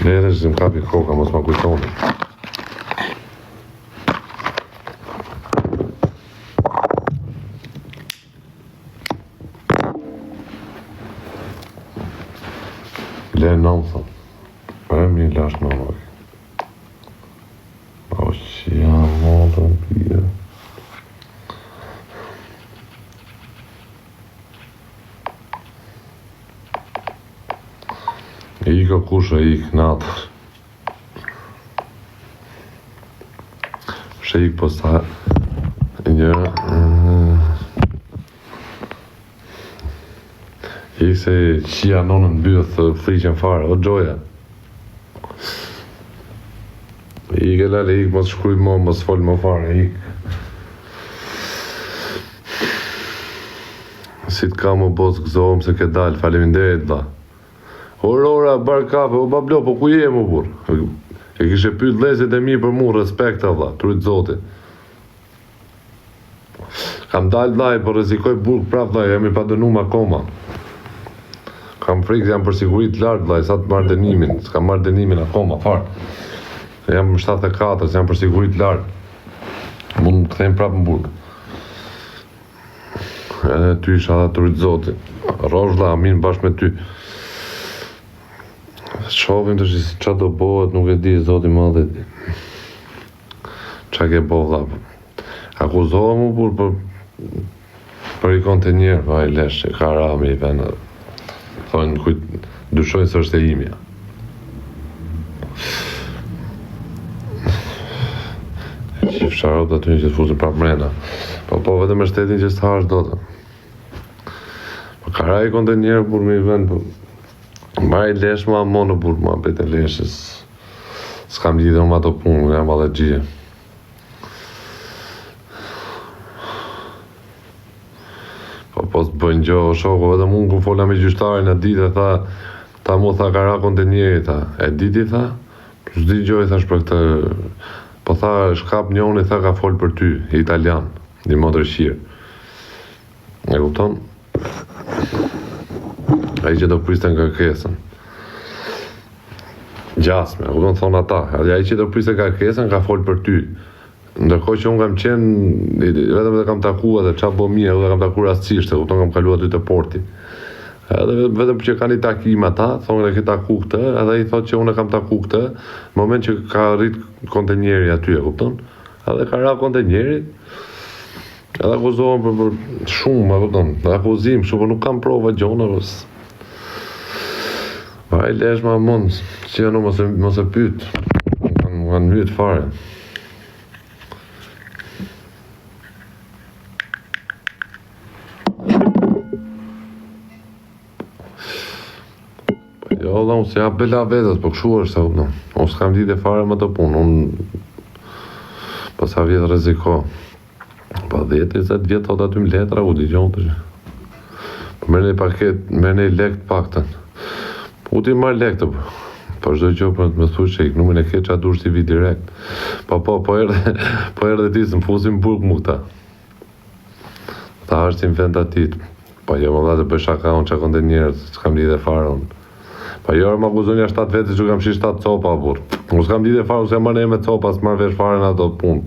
Mere që më kapi koka, mos ma kujtoni. Le nëmë, thot. Mi lash në loj. O që janë modën pia. Iko kusha ik natër. Shë ik posta një ik se qia nonën byth friqen fare, o gjoja. Ik e lale ik, mos shkruj mo, mos fol mo fare, ik. Si t'ka më bos gëzohëm se ke dal, faleminderit da. Aurora, bar kafe, o bablo, po ku je mu bur? E kishe pyet lezet e mi për mu, respekt valla, trujt zoti. Kam dal laj, po rezikoj burg prap laj, jam I pa dënum akoma. Kam frikë, jam për sigurit lartë laj, sa të marrë dënimin, s'kam marrë dënimin akoma, farë. Jam 74, jam për sigurit lartë. Mund të kthejmë prap në burg. Edhe ty isha dhe trujt zoti. Rozhla, amin bashkë me ty. Shovim të që qa do bohet, nuk e di, zoti madhe di. Qa ke bo dha. Akuzohë mu për I kontenjer, pa I leshe, ka rami I venë. Thojnë, dyshojnë së është e imja. Qif sharot aty një që të fusin prap mrena. Po vetëm e shtetin që s'harsh do të. Po ka raj kontenjer, për mi venë, ma I lesh ma monë burë, ma bete leshës. S'kam lidhë ma të punë, jam allergjie. Po të bëjnë gjo, shoko, vetëm unë ku fola me gjyshtarin e ditë, ta mu tha ka ra kontenjeri, tha. E diti, tha, plus di gjo I thash për këtë, po tha, shkap njoni, tha ka fol për ty, italian, një modrë shirë. E kupton? A I që do priste nga kërkesën. Gjasme, e kupton thonë ata. A I që do priste nga kërkesën ka fol për ty. Ndërkohë që unë kam qenë, vetëm dhe kam taku edhe qa bo mje, edhe kam taku rastësisht, e kupton kam kalu aty të porti. Edhe vetëm që kanë I takim ata, thonë dhe ke taku këtë, edhe I thot që unë kam taku këtë, në moment që ka rrit kontenjeri aty, e kupton? Edhe ka ra kontenjeri, edhe akuzohen për shumë, e kupton? Edhe akuzim, shumë, nuk kam prova gjona, pa I lesh ma mund, që janë mos e pyt, kanë myt fare. Jo, dhe unë se ja bela vetës, po këshu është, unë s'kam ditë e fare më të punë, unë pësa vjetë reziko. Pa 10-20 vjetë thot aty më letra, u di gjonë të që. Po mërë një paket, mërë një lekt pakten. U ti marrë lektë, po shdoj që për me thuj që I kënumin e ke që adur shti vi direkt. Po erdhe ti së më fusim burg mu këta. Ta është im vend atit. Po jo më dha të bëj shaka unë që konde njerës, që kam lidhe fare unë. Pa jo më akuzonja 7 vete që kam shi 7 copa, bur. Unë s'kam lidhe fare, unë s'kam marrë me copa, s'marrë vesh fare në ato punë.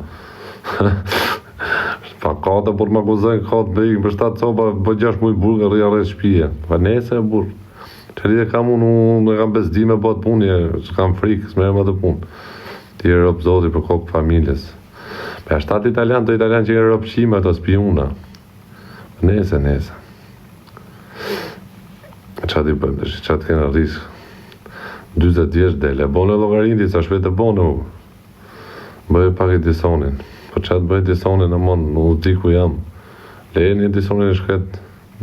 Pa kate, por më akuzonjë kate me ikë për 7 copa, po 6 mujë burg, rrja rrë shpije. Pa nese, bur. Që lidhe kam unë kam bezdime po të punë, s'kam frikë, s'merë më të punë. Ti e rëpë zoti për kokë familjes. Pa 7 italian, të italian që e rëpë qime, të spiuna. Nese. Qa ti bëjmë, qa të kena riskë. 20 vjeç dele, bone logarinti, sa shpete bone u. Bëjë pak I disonin. Po qa të bëjë disonin në mon, nuk di ku jam. Leje një disonin e shket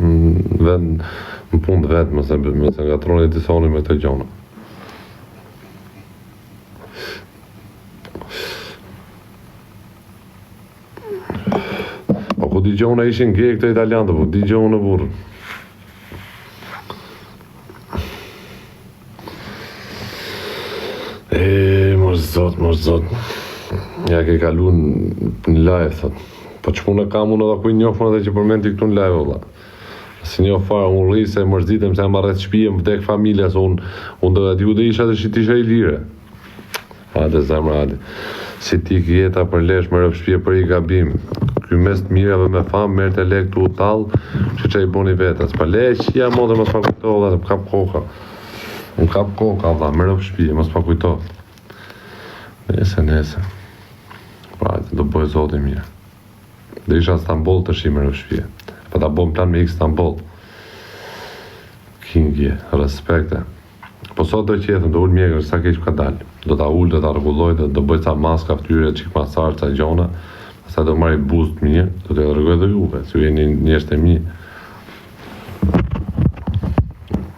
në punë vetë, mëse nga troni disonin me të gjona. Po ku di gjona ishin gej këtë italiantë, po di gjona burë. Mos zot. Ja ke kalu në live, thot. Po që punë kam unë edhe kuj njofën edhe që përmenti këtu në live, valla. Si një farë, unë rri se mërzitëm se më rreth shtëpia, më vdek familja, se unë do t'ju dhe isha të isha i lire. Hajde zemra, hajde. Si ti jeta për lesh më rrëf shtëpia për i gabim. Ky mes të mirave me famë, merë të lek të u talë, që i boni vetës. Pa lesh, ja modër më s'pa kujto, dhe më kap koka. Më kap koka, dhe më rrëf shtëpia, më s'pa kujto. Nese. Pa, do bëjë zotë i mirë. Dhe isha në Stamboll të shimë rrëf shtëpia. Pa ta bom plan me ikë Stamboll. Kingje, respekte. Po sot do qetëm, do ullë mjekër, sa keq ka dalë. Do ta ullë, do ta rregulloj, do bëj ca maska ftyre, qik masar, ca gjona. Pastaj do marrë boost mirë, do t'ja rregoj dhe juve, si ju jeni njerëz të mi.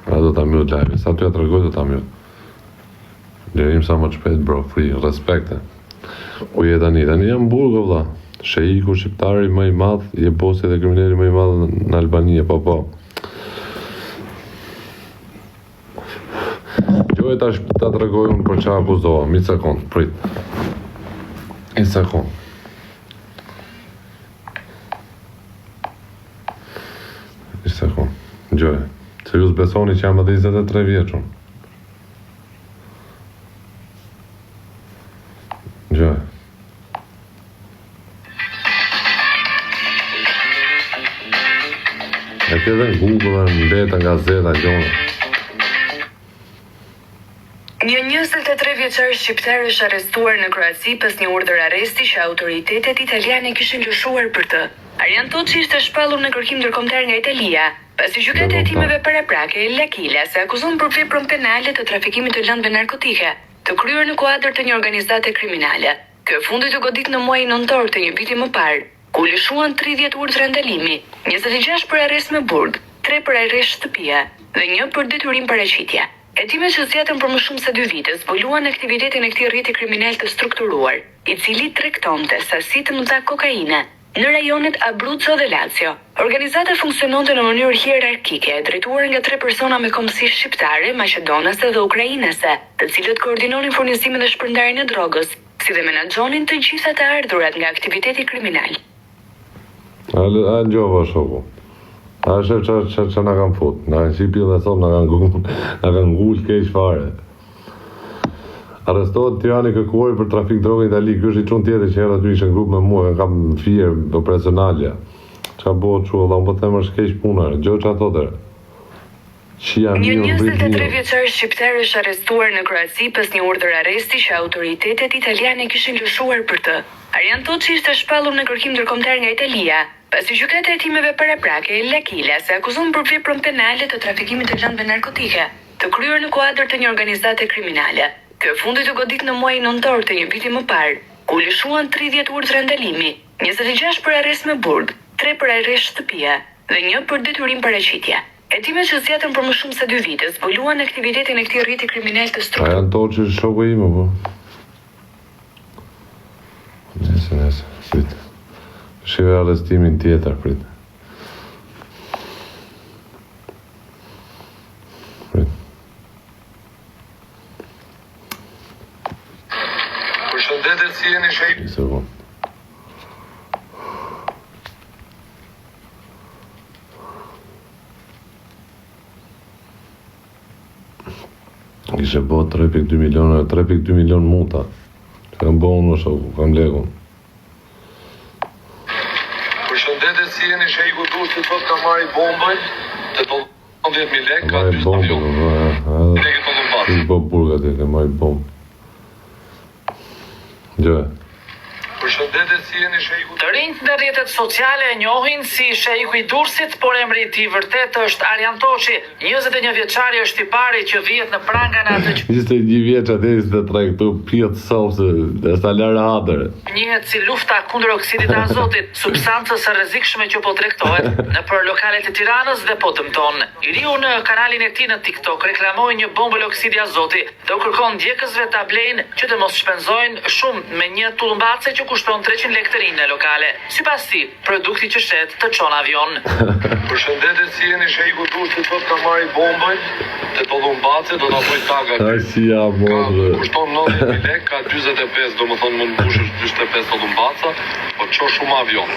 A do ta mjot live, sa t'ja t'rregoj do ta mjot. Lerim sa më shpejt bro, free, respekte. Ku je tani jam burgo vlla. Sheiku shqiptari më i madh, je bosi dhe kriminali më i madh në Albani, po. Jo tash ta tregoj unë për çfarë akuzohem, një sekond, prit. Një sekond. Gjoje, se ju s'besoni që jam edhe 23 vjeçun. Gjoje. E ke dhe në Google, në leta, nga gazeta, gjona. Një 23 vjeçar shqiptar është arrestuar në Kroaci pas një urdhër arresti që autoritetet italiane kishin lëshuar për të. Arjan Toçi ishte shpallur në kërkim ndërkombëtar nga Italia, pasi gjykata e hetimeve paraprake L'Aquila se akuzon për veprën penale të trafikimit të lëndëve narkotike, të kryer në kuadër të një organizate kriminale. Ky fundi të godit në muajin nëntor të një viti më parë, ku lëshuan 30 urdhra ndalimi, 26 për arrest me burg, 3 për arrest shtëpia dhe 1 për detyrim paraqitje. Hetimet që zgjatën për më shumë se 2 vite zbuluan aktivitetin e këtij rrjeti kriminal të strukturuar, i cili tregtonte sasi të mëdha kokaine në rajonet Abruzzo dhe Lazio. Organizata funksiononte në mënyrë hierarkike, drejtuar nga 3 persona me kombësi shqiptare, maqedonase dhe ukrainase, të cilët koordinonin furnizimin dhe shpërndarjen e drogës, si dhe menaxhonin të gjitha të ardhurat nga aktiviteti kriminal. A gjova shoku. A shef që nga kam fut, nga kanë shqipi dhe thot, nga kanë ngull keq fare. Arrestohet Tirani kërkuari për trafik drogë në Itali, ky është i çun tjetër që herë aty ishte grup me mua, kam fier operacionale. Çka bëhet kështu, valla, unë po them është keq puna, gjë çfarë thotë. Një 23 vjeçar shqiptar është arrestuar në Kroaci pas një urdhër arresti që autoritetet italiane kishin lëshuar për të. Arjan Toçi ishte shpallur në kërkim ndërkombëtar nga Italia, pasi gjykata e hetimeve paraprake L'Aquila se akuzon për veprën penale të trafikimit të lëndëve narkotike, të kryer në kuadër të një organizate kriminale. Ky fundi të godit në muajin nëntor të një viti më parë, ku lëshuan 30 urdhra ndalimi, 26 për arrest me burg, 3 për arrest shtëpia dhe 1 për detyrim paraqitje. Hetimet që zgjatën për më shumë se 2 vite zbuluan aktivitetin e këtij rrjeti kriminal të strukturuar. Arjan Toçi është shoku im apo? Nese, prit. Shive arrestimin tjetër, prit. Përshëndetet, si jeni shej? Një sekund. Kishe bo 3.2 milion muta. Kam bo unë shoku, kam legun. Përshëndetet, si jeni shejku Durrësit thot ka marrë bombën të 10.000 lekë, ka 2 avion. Lekë të lumbat. Ti bo burgat e ke marrë bombë. Gjë. Përshëndetet, si jeni shejku. Të rinjt në rrjetet sociale e njohin si shejku i Durrësit, por emri i tij vërtet është Arjan Toçi, 21 vjeçari është i pari që vihet në pranga në atë 21 vjeç atë 23 këtu pjet sopse, është alar hadër. Njihet si lufta kundër oksidit të azotit, substancës së rrezikshme që po tregtohet nëpër lokalet e Tiranës dhe po dëmton. I riu në kanalin e tij në TikTok reklamoi një bombë oksidi azoti dhe u kërkon ndjekësve ta blejnë që të mos shpenzojnë shumë me një tullumbace që kushton 300 lekë të rinë në lokale. Sipas tij, produkti që shet të çon avion. Përshëndetet, si jeni shejku Durrësit thot ka marrë bombën të Tollumbaci do ta bëj taga. Ai si ja modre. Kushton 90.000 lekë, ka 45, domethënë mund mbushësh 45 Tollumbaca, po ço shumë avion.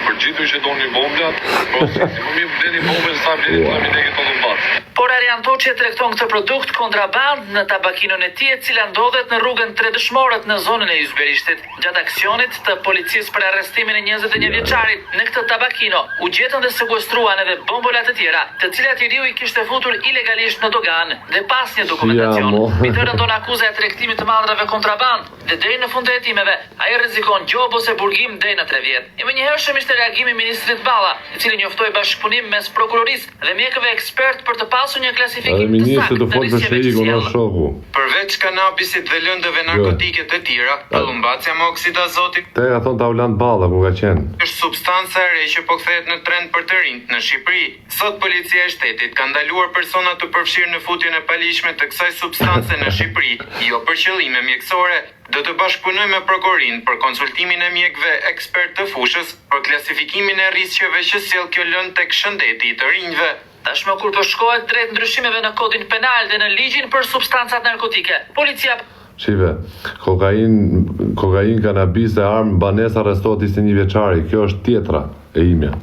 Përgjithësi që doni bomblat, po si më bleni bombën sa bleni flaminegë Tollumbac. Por Arian Toçi tregton këtë produkt kontraband në tabakinën e tij, e cila ndodhet në rrugën Tredëshmorët në zonën e Ysberishtit. Gjatë aksionit të policisë për arrestimin e 21 vjeçarit në këtë tabakino, u gjetën dhe sekuestruan edhe bombola të tjera, të cilat i riu i kishte futur ilegalisht në dogan dhe pas një dokumentacion. Mbi të rëndon akuza e tregtimit të madrave kontraband dhe deri në fund të hetimeve ai rrezikon gjob ose burgim deri në 3 vjet. I menjëhershëm ishte reagimi i ministrit Balla, i cili njoftoi bashkëpunim mes prokurorisë dhe mjekëve ekspert për të pasur një klasifikim të saktë të rrezikshme. Përveç kanabisit dhe lëndëve narkotike të tjera, Tollumbacia me oksidazoti Te ka thon Taulant Balla ku ka qenë. Është substanca e re që po kthehet në trend për të rinjt në Shqipëri. Sot policia e shtetit ka ndaluar persona të përfshirë në futjen e paligjshme të kësaj substance në Shqipëri, jo për qëllime mjekësore. Do të bashkëpunoj me prokurorin për konsultimin e mjekëve ekspert të fushës për klasifikimin e rrezikshmeve që sjell kjo lëndë tek shëndeti i të rinjve. Tashmë kur po shkohet drejt ndryshimeve në kodin penal dhe në ligjin për substancat narkotike, policia Shive, kokain, kanabis dhe armë, banes arrestohet 21 vjeçari. Kjo është tjetra e imja.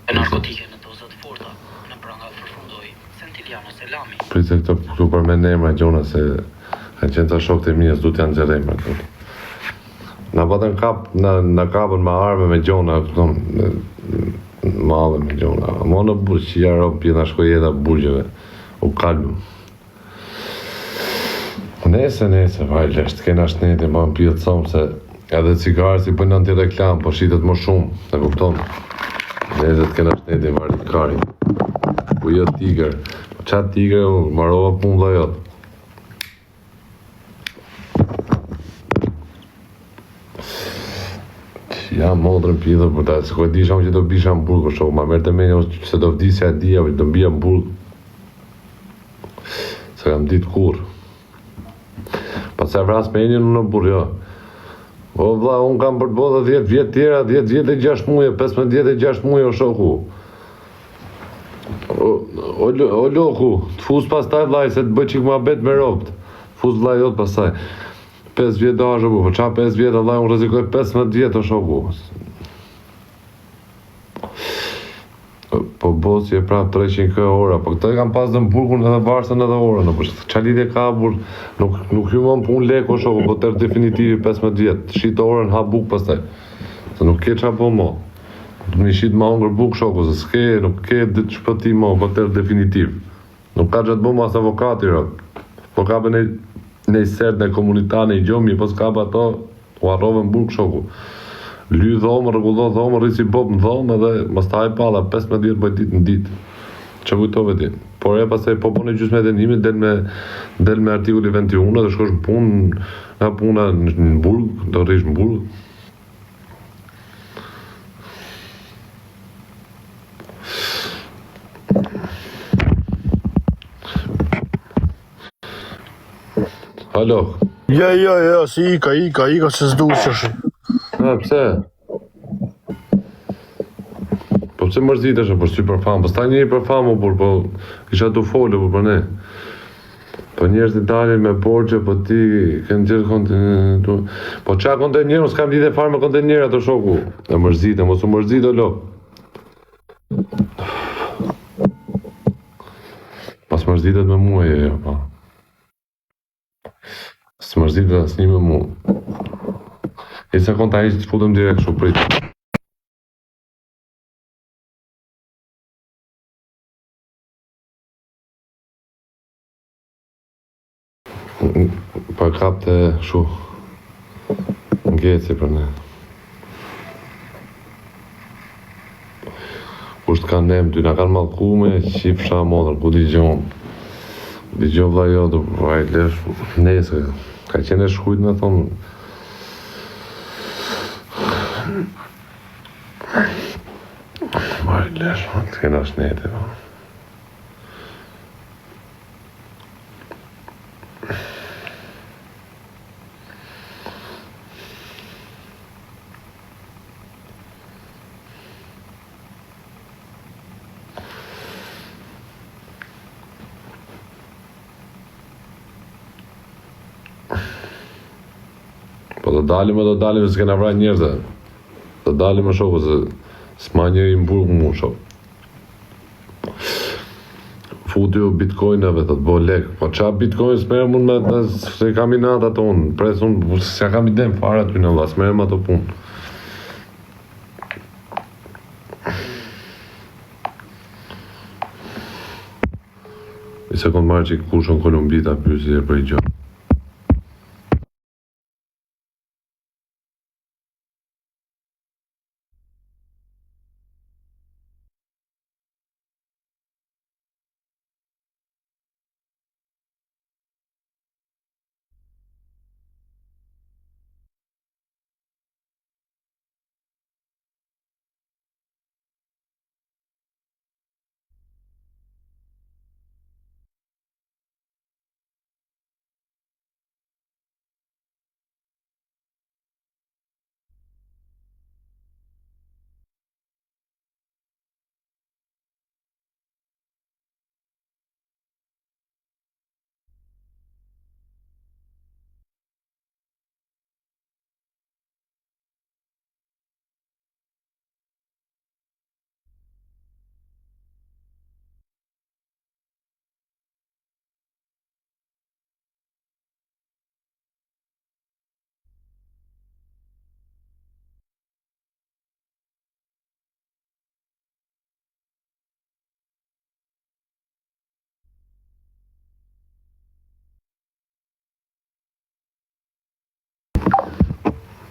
e narkotike në doza të forta në pranga përfundoi Santiliano Selami. Pritë këtu përmend emra gjona se kanë qenë të shokët e mia, s'du t'janë nxjerr emra këtu. Na patën kap, na kapën me armë me gjona, këtu madhe me gjona. Mo në burë që jarë pjena shkojeta burgjeve. U kalbëm. Nese, vajlesht, kena shneti, ma më pjetë somë se edhe cigarë si bëjnë anti-reklam, po shitet më shumë, në kupton. Nese të kena shneti, varit kari. Po jo tiger. Po qatë tiger, marova punë dhe jotë. Ja, modrën pjithë, për ta, se ko e disha që do bisha në burg, shok, ma mërë të menja, se do vdisja e dhja, do mbija në burg. Se kam ditë kur. Pa se vras me enjën në burg, jo. O vla, unë kam për të bodhe 10 vjetë tjera, 10 vjetë e 6 muje, 15 vjetë e 6 muje, o shoku. O loku, të fus pas taj vlaj, se të bëj qik ma bet me ropt. Fus vlaj jot pas taj. 5 vjetë do asho bu, po qa 5 vjetë, Allah, unë rezikoj 15 vjetë o shoku. Po bosi e prap 300 ora, po këtë e kam pas dhe në burgun edhe varsën edhe orën, po qa lidhje ka burg, nuk ju më pun lek o shoku, po tërë definitivi 15 vjetë, shit orën ha buk pas taj, se nuk ke qa po mo, të më shit ma ongër buk shoku, se s'ke, nuk ke ditë shpëti mo, po tërë definitiv, nuk ka gjatë bo mas avokati, po ka për nej sert, nej komunitane, i gjomi, po s'ka për ato, u arrove në burg shoku. Ly dhomë, rregullo dhomë, rrisi bob në dhomë edhe mas taj pala, 15 vjetë bëjt ditë në ditë. Që kujtove ti? Por e pasaj po pone gjysme edhe njimi, del me artikulli 21, dhe shkosh në punë, nga puna në burg, do rrish në burg. Halo? Ja, si ika, se s'du që Pse? Po pse mërzitesh për sy për famë? Po s'ta njëri për famë, po kisha tu folë, për ne. Po njerëzit dalin me borgje, po ti kënë gjithë kontenjera. Po qa kontenjera, s'kam lidhe farë me kontenjera të shoku. E mërzite, mos u mërzite, lo. Pas mërzitet me mua, jo, pa. Së mërzitet asë një me mua. E se konta ishtë të futëm direkt shumë pritë. Pa kap të shu ngeci për ne. Kusht kanë nem, ty nga kanë malku me qifsha modër, ku digjon. Digjon vla jo, du vajlesh, nese, ka qene shkujt me thonë. Vajlesh, të kena shnete, po. Po të dalim se kena vra njerëzë. Të dalim më shoku se s'ma njëri më burg mu shok. Futi u bitcoinave të bo lek. Po qa bitcoin s'merë mund me se kam i natë ato unë. Pres unë se kam i dem fare aty në vla, s'merë më ato punë. I sekund marrë që i kushën Kolumbita pysi e për i gjo.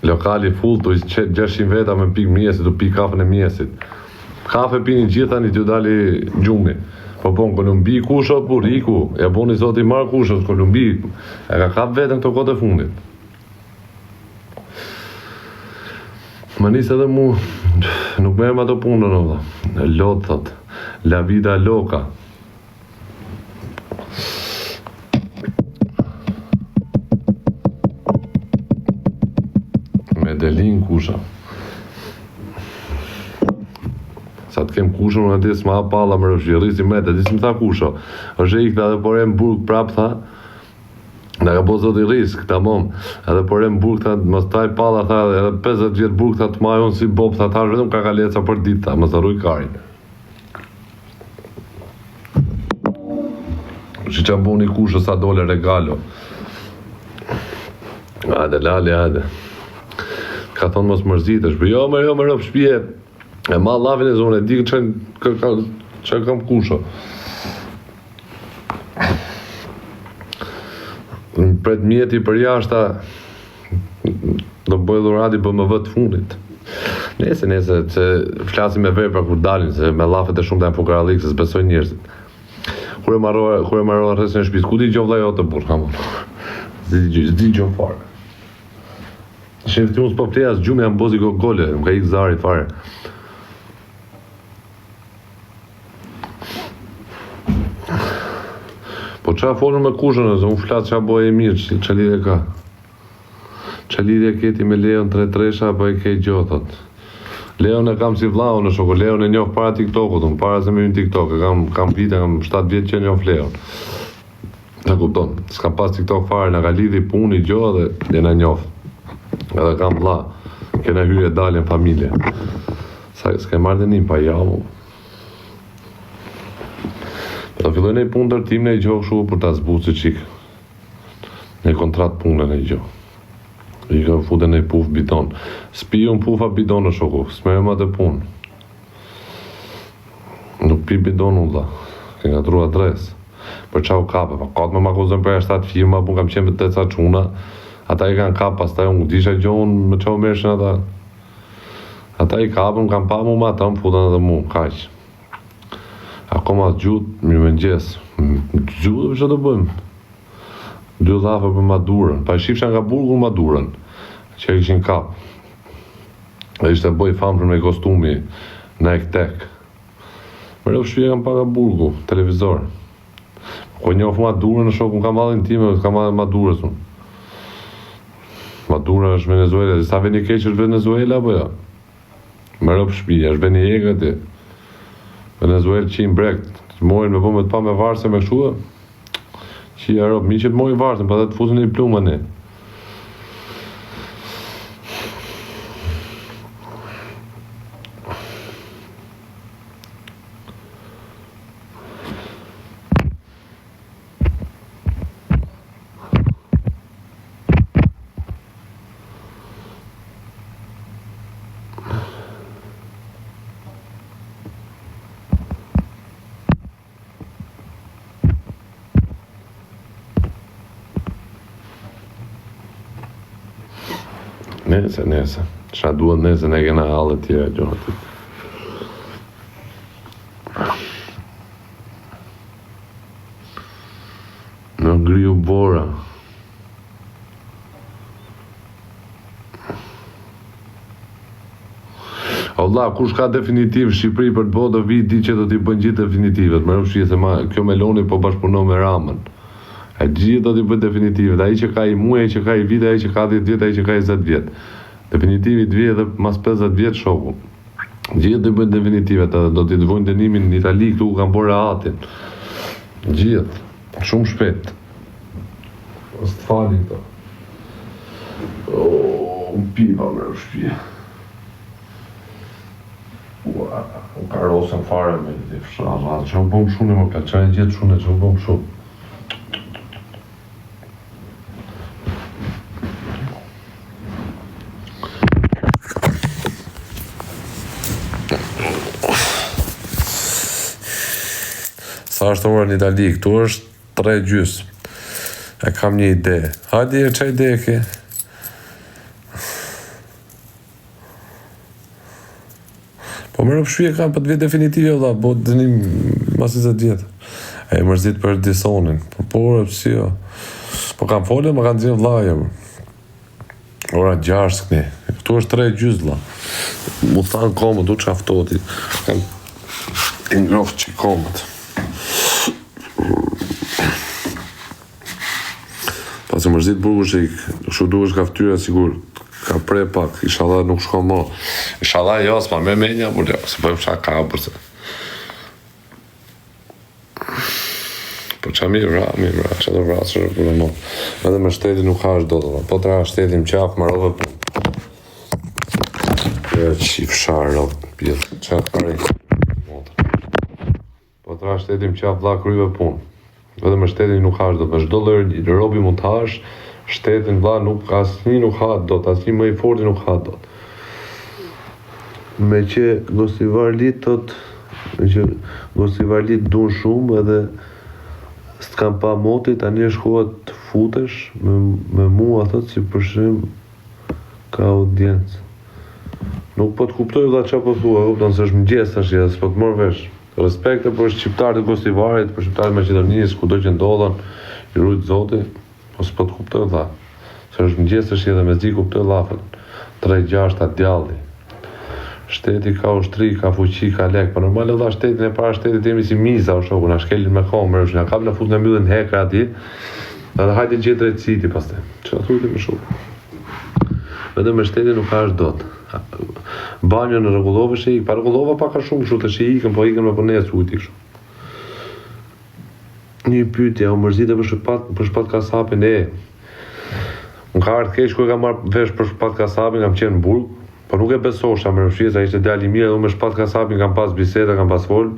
Lokali full, tu 600 veta me pik mjesit, tu pik kafën e mjesit. Kafe pini gjitha një t'ju dali gjumi. Po bon, Kolumbi kusho, po riku, ja boni zoti marë kusho, Kolumbi, e ka kap vetën këto kote fundit. Më nisë edhe mu, nuk merë më ato punën, lot, thot, la vida loca. Delin kusha. Sa të kem kushën, unë ati s'ma palla më rëshqirisi me të, ati s'më tha kusha. është e ikta edhe por e më burg prap, tha, në ka po zoti risk, ta mom, edhe por e më burg, tha, më staj palla, tha, edhe 50 vjetë burg, tha, të majon si bob, tha, tash vetëm ka kaleca për dit, tha, më së rruj karin. Që që bu një kushë sa dole regalo. Hajde, lali, hajde. Ka thonë mos mërzitesh, për jo më rëpë shpije, e ma lavin e zonë, e di që kam kusho. Në pret mjeti për jashta, do bëjë dhurati për më vëtë fundit. Nese, që flasim me vepra kur dalin, se me lafet e shumë të e fukaralik, se s'besoj njerëzit. Kur e marrova rresin e shpis, ku di gjo vla jo të burë, hamon. Zdi gjo fare. Shef të unë s'po fleja, s'gjume jam bozi gole, më ka ikë zari fare. Po qa folën me kushën, se unë flasë qa boj e mirë, që lidhe ka. Që lidhe keti me Leon 3-3, apo e kej gjotat. Leon e kam si vlau në shoko, Leon e njoh para TikTokut, unë para se me unë TikTok, kam vite, kam 7 vjetë që njoh Leon. Në kupton, s'kam pas TikTok fare, në ka lidhi puni gjo dhe në njoh. Edhe kam vlla, kena hyrë e dalje në familje. Sa s'ke marrë dhe njën pa jamu. Do filloj në i punë tërtim në i gjohë shu për ta zbuci qik. Në i kontrat punën e i gjohë. I ka fute në i puf bidon. S'piju në pufa bidon në shoku, s'me ma të punë. Nuk pi bidon unë dha, ke nga tru adres. Për qa u kape, pa katë me ma kuzën për e 7 firma, pun kam qenë për të ca quna. Ata i kanë kap, pas taj unë disha gjohën me qa u mershin ata. Ata i kapën, kam pa mu ma ta më futën edhe mu, kaq. Akoma gjutë, mirë me gjesë. Gjutë për që të bëjmë. 2 dhafe për madurën. Pa i shifsha nga burgu madurën, që e kishin kap. E ishte bëj famë për me kostumi, Nike Tech. Mërë shpje kam pa nga burgu, televizor. Ko njof madurën në shokë, më kam adhin time, kam adhin madurës unë. Madura është Venezuela, sa veni keq është Venezuela, apo ja? Më rëpë shpija, është veni ega ti. Venezuela që i mbrekt, të mojnë me bëmë të pa me varse me këshua. Që i arëpë, mi që të mojnë varse, pa dhe të fuzën e i plumë ne. Nese. Qa duhet nese, ne kena halë të tjera gjona të. Në ngriu bora. Allah, kush ka definitiv Shqipëri për të bëu do vi di që do t'i bën gjithë definitivet. Më rëfshije se kjo Meloni po bashkëpunon me Ramën. E gjithë do t'i bën definitivet. Ai që ka i muaj, ai që ka i vite, ai që ka 10 vjet, ai që ka 20 vjet. Definitivi të vijë edhe mas 50 vjet shoku. Gjithë do t'i bën definitivet, edhe do t'i vojnë dënimin në Itali këtu ku kanë bërë rahatin. Gjithë, shumë shpejt. Mos të fali këto. Pipa më rëfshije. Ua, u karosën fare me të fshara, që u bëm shumë më ka, që e gjithë shumë, që u bëm shumë. Sa është ora në Itali, këtu është 3:30. E kam një ide. Hajde, që ide e ke? Po më rëpshuje kam për të vjetë definitive, valla, po dënim mas 20 vjetë. E mërzit për disonin, po rëpsi jo. Po kam folë, më kanë zirë vlaje, ora 6 këni. Këtu është 3:30, valla. Mu thanë komë, du që aftoti. Kam t'i ngrofë që komët. Pas e mërzit burgu që kështu du është ka ftyra sigur. Ka pre pak, inshallah nuk shko mo. Inshallah jo, s'ma me menja, por jo, se pojmë shaka përse. Po qa mirë, që do vra, që do mo. Edhe me shteti nuk ha është do të, po të ra shteti më qafë, më rodhe punë. E qi fsharë, rodhe, pjetë, qafë pari. Po të ra shteti më qafë, vla kryve punë. Edhe me shteti nuk ha është do të, me shdo lërë robi mund të hash, shtetin vla nuk, asnjë nuk ha dot, asnjë më i forti nuk ha dot. Me që Gosivarlit thot, me që Gosivarlit dun shumë edhe s'kam pa moti, tani është koha të futesh me mua thot si përshim ka audiencë. Nuk po të kuptoj vlla çfarë po thua, kupton se është mëngjes tash, s'po të marr vesh. Respekte për shqiptarët e Gosivarit, për shqiptarët e Maqedonisë, kudo që ndodhen, i rujt Zoti. Po s'po të kuptoj dha, se është mëngjes është edhe me zi kuptoj lafën, 3-6 atë djalli. Shteti ka ushtri, ka fuqi, ka lek, po normal dha shtetin e para shtetit jemi si miza o shoku, na shkelin me komër, na kap na fut në mbyllin hekra aty, edhe hajde gjetë drejtësiti pastaj. Çfarë thotë më shumë? Vetëm me shtetin nuk ka as dot. Banjo në rregullove shi, pa rregullova pak a shumë kështu të shi ikën, po ikën me punë ujti kështu. Një pyetje, o mërzite për shpat kasapin e. Më ka ardhë keq ku e kam marrë vesh për shpat kasapin, kam qenë në burg, po nuk e besosha me rëfshie, sa ishte djali i mirë, edhe me shpat kasapin kam pas biseda, kam pas fol,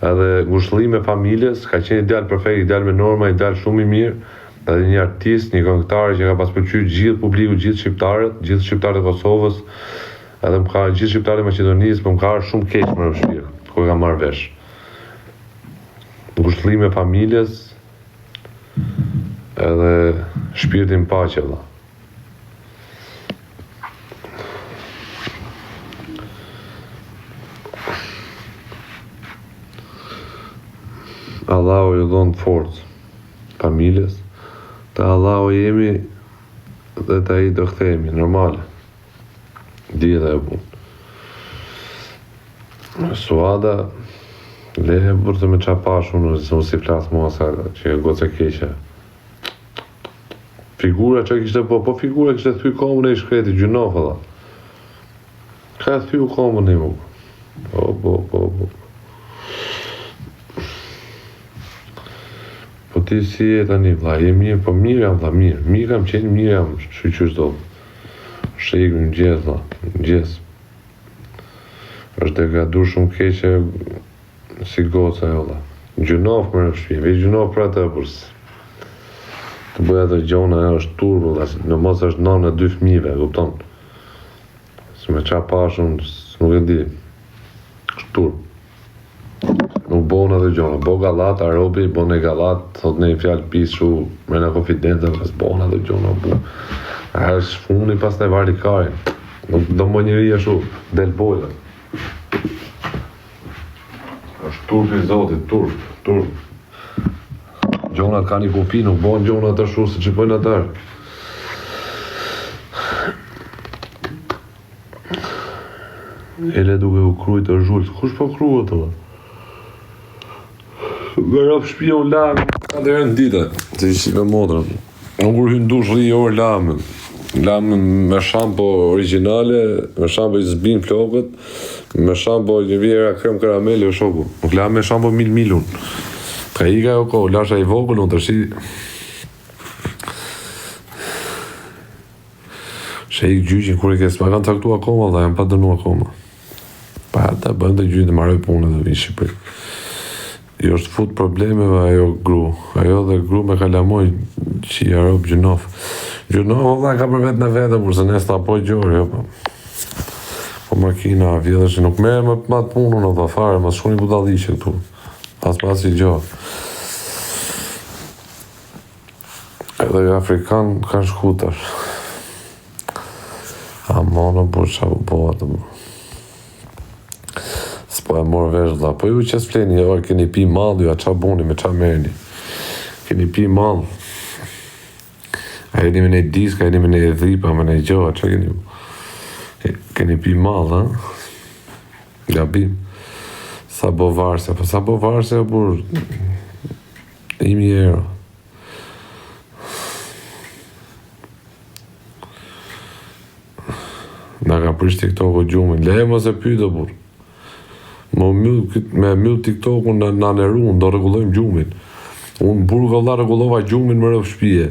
edhe ngushëllim me familjes, ka qenë ideal perfekt, ideal me norma, ideal shumë i mirë, edhe një artist, një këngëtar që ka pas pëlqyer gjithë publiku, gjithë shqiptarët e Kosovës, edhe më ka gjithë shqiptarët e Maqedonisë, po më ka ardhë shumë keq me rëfshie, ku e kam marrë vesh. Ngushëllim e familjes edhe shpirtin paqe valla. Allahu ju dhon forcë familjes, te Allahu jemi dhe te ai do kthehemi normale. Dita e punë. Suada lehe për të me qapash unë, se si flasë mua sa që e goce keqe. Figura që kishte po figura kishte thy komën e i shkreti, gjynof edhe. Ka thy komën e mu. Po. Po ti si e tani vla, je mirë, po mirë jam vla, mirë. Mirë kam qenë, mirë jam, shqyqysh do. Shqyqysh në gjes vla, në gjes. është degradur shumë keqe si goca e vla. Gjunov më rëshpje, veç gjunov për atë përsë. Të bëja të gjona e është turbo, në mos është nënë e 2 fëmijëve, kupton. Se me qa pashun, nuk e di. është turbo. Nuk bona dhe gjona, bo galat, arobi, bo ne galat, thot ne i fjallë pishu, me në konfidencë,ës bona dhe gjona, bo. Është funi pas të varri karin. Nuk do më njëri ashtu, del bojla. Është turp i zotit, turp. Gjonat ka një kufi, nuk bojnë gjonat ashtu se që bojnë atar. Ele duke u krujt të zhullë, kush po krua të dhe? Gërëp shpia u lamë, ka të rënë dita, të ishi me modrën. Unë kur hynë dush rri orë lamën. Lamën me shampo originale, me shampo i zbin flokët, me shampo një vjera krem karamele o shoku. Nuk lamë me shampo milun. Ka i ka jo ko, lasha i vogël, unë të shi... Shë i gjyqin kur i kesë, ma kanë taktu akoma dhe jam pa dënu akoma. Pa ta bënd të gjyqin të marroj punë dhe vinë Shqipëri. Jo është fut problemeve ajo gru. Ajo dhe gru me kalamoj që i arop Gjunof. Gjunof valla ka për vetë në vetë, kurse nes të apoj gjorë, jo po. Po makina, vjedhe që nuk merë më matë punu në të fare, mas shkuni budalishe këtu. Pas i gjo. Edhe Afrikan ka shkutar. Amono, por qa u po atë më. S'po e morë vesh dha. Po ju që s'fleni, jo, keni pi malë, ju a qa buni, me qa merni. Keni pi malë. A jeni me ne diska, a jeni me ne dhipa, me ne gjoha, qa keni... Keni pi malë, ha? Gabim. Sa bo varsja, po sa bo varsja, bur... 1.000 euro. Nga ka prish TikTok-u gjumin, leje mos e pydo, bur. Me myll TikTok-u në nëru, do regullojmë gjumin. Unë burë ka regullova gjumin më rëv shpije.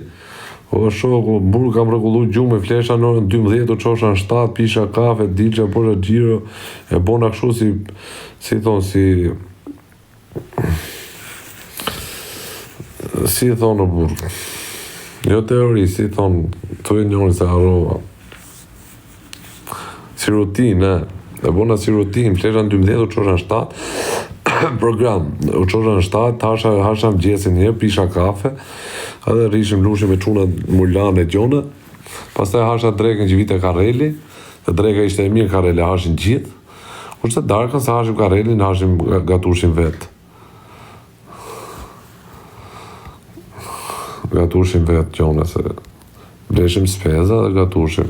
O shoku, burë kam regullu gjumin, flesha në orën 12, u qosha në 7, pisha kafe, dilqa, porra gjiro, e bona këshu si thonë, si thonë burë. Jo teori, si thonë, të e njëri se harrova. Si rutinë, e bona si rutinë, flesha në 12, u qosha në 7, program, u qosha në 7, hasha më gjesin njerë, pisha kafe, edhe rishim lushim me quna mulane gjone, pastaj hasha drekën që vite kareli, dhe dreka ishte e mirë kareli, hashin gjithë, kurse darkën se hashim karelin, hashim gatushim vetë. Gatushim vetë gjone, se bleshim speza dhe gatushim.